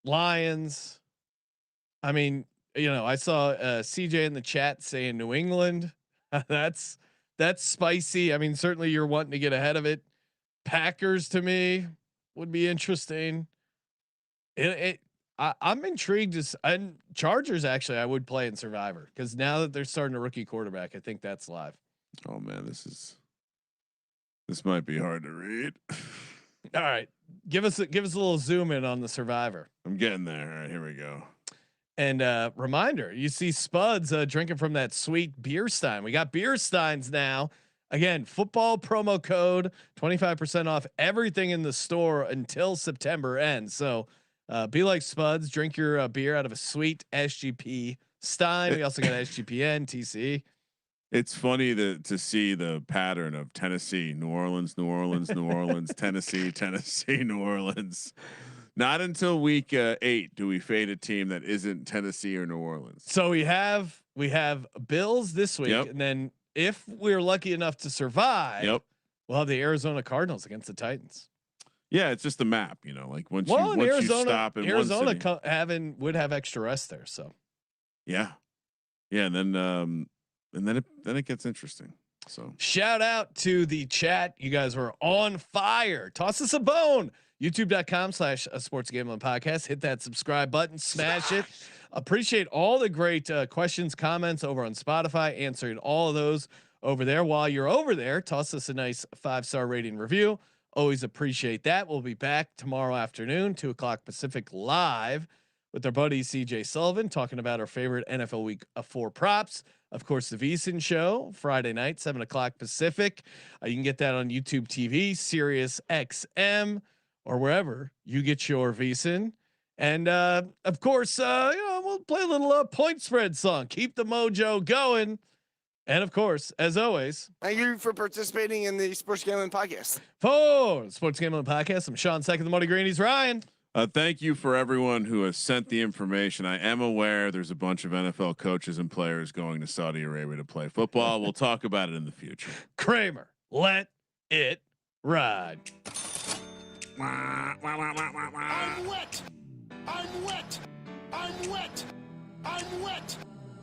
Lions. I mean, I saw CJ in the chat saying New England. that's spicy. I mean, certainly you're wanting to get ahead of it. Packers to me would be interesting. I'm intrigued. And Chargers actually, I would play in Survivor because now that they're starting a rookie quarterback, I think that's live. Oh man, this might be hard to read. All right, give us a little zoom in on the Survivor. I'm getting there. All right, here we go. And reminder, you see Spuds drinking from that sweet beer stein. We got beer steins now. Again, football promo code, 25% off everything in the store until September ends. So be like Spuds, drink your beer out of a sweet SGP stein. We also got SGPN, TC. It's funny to see the pattern of Tennessee, New Orleans, New Orleans, New Orleans, Tennessee, Tennessee, New Orleans. Not until week 8 do we fade a team that isn't Tennessee or New Orleans. So we have Bills this week, Yep. and then if we're lucky enough to survive, we'll have the Arizona Cardinals against the Titans. Yeah, it's just the map, like once Arizona, you stop in Arizona one city. would have extra rest there. So yeah, and then it gets interesting. So shout out to the chat. You guys were on fire. Toss us a bone. YouTube.com/sports gambling podcast. Hit that subscribe button, smash it. Appreciate all the great questions, comments over on Spotify, answering all of those over there. While you're over there, toss us a nice 5-star rating review. Always appreciate that. We'll be back tomorrow afternoon, 2:00 Pacific, live with our buddy CJ Sullivan, talking about our favorite NFL Week 4 props. Of course, the VSiN show Friday night, 7:00 Pacific. You can get that on YouTube TV, Sirius XM, or wherever you get your VSiN. And of course, we'll play a little point spread song. Keep the mojo going. And of course, as always, thank you for participating in the Sports Gambling Podcast. For Sports Gambling Podcast, I'm Sean, second the Muddy Greenies, Ryan. Thank you for everyone who has sent the information. I am aware there's a bunch of NFL coaches and players going to Saudi Arabia to play football. We'll talk about it in the future. Kramer, let it ride. I'm wet. I'm wet. I'm wet. I'm wet.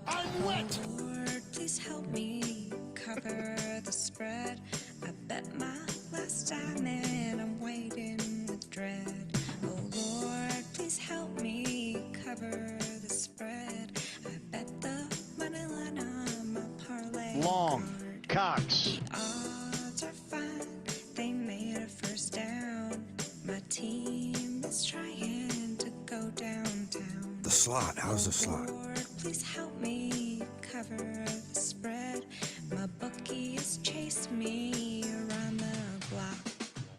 I'm wet. Lord, please help me cover the spread. I bet my last time in, I'm waiting with dread. Oh Lord, please help me cover the spread. I bet the money line on my parlay. Long. card. Cox. The odds are fine. They made a first down. My team is trying to go downtown. The slot. How's the slot? Lord, please help me cover the spread. My bookie has chased me around the block.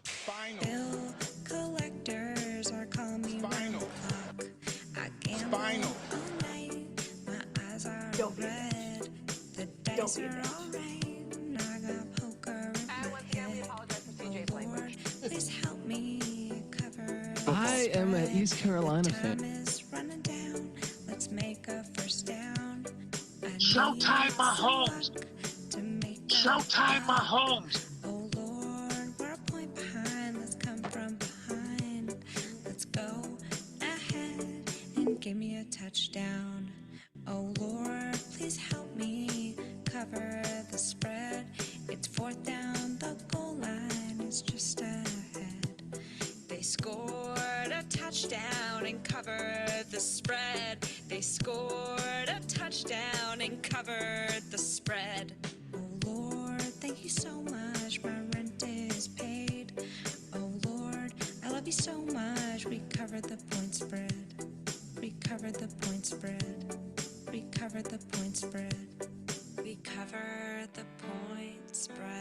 Final. Bill collectors are calling me round the clock. I gamble Final. all night. My eyes are red. The dice are all right. And I got poker in my head. Oh Lord, please help me cover. I am an East Carolina fan. Time is running down. Let's make a first down. Showtime Mahomes. Showtime Mahomes. Oh Lord, we're a point behind. Let's come from behind. Let's go ahead and give me a touchdown. Oh Lord, please help me cover the spread. It's 4th down, the goal line is just ahead. They scored a touchdown and covered the spread. They scored a touchdown and covered the spread. Oh Lord, thank you so much. My rent is paid. Oh Lord, I love you so much. We covered the point spread. We covered the point spread. We covered the point spread. We covered the point spread.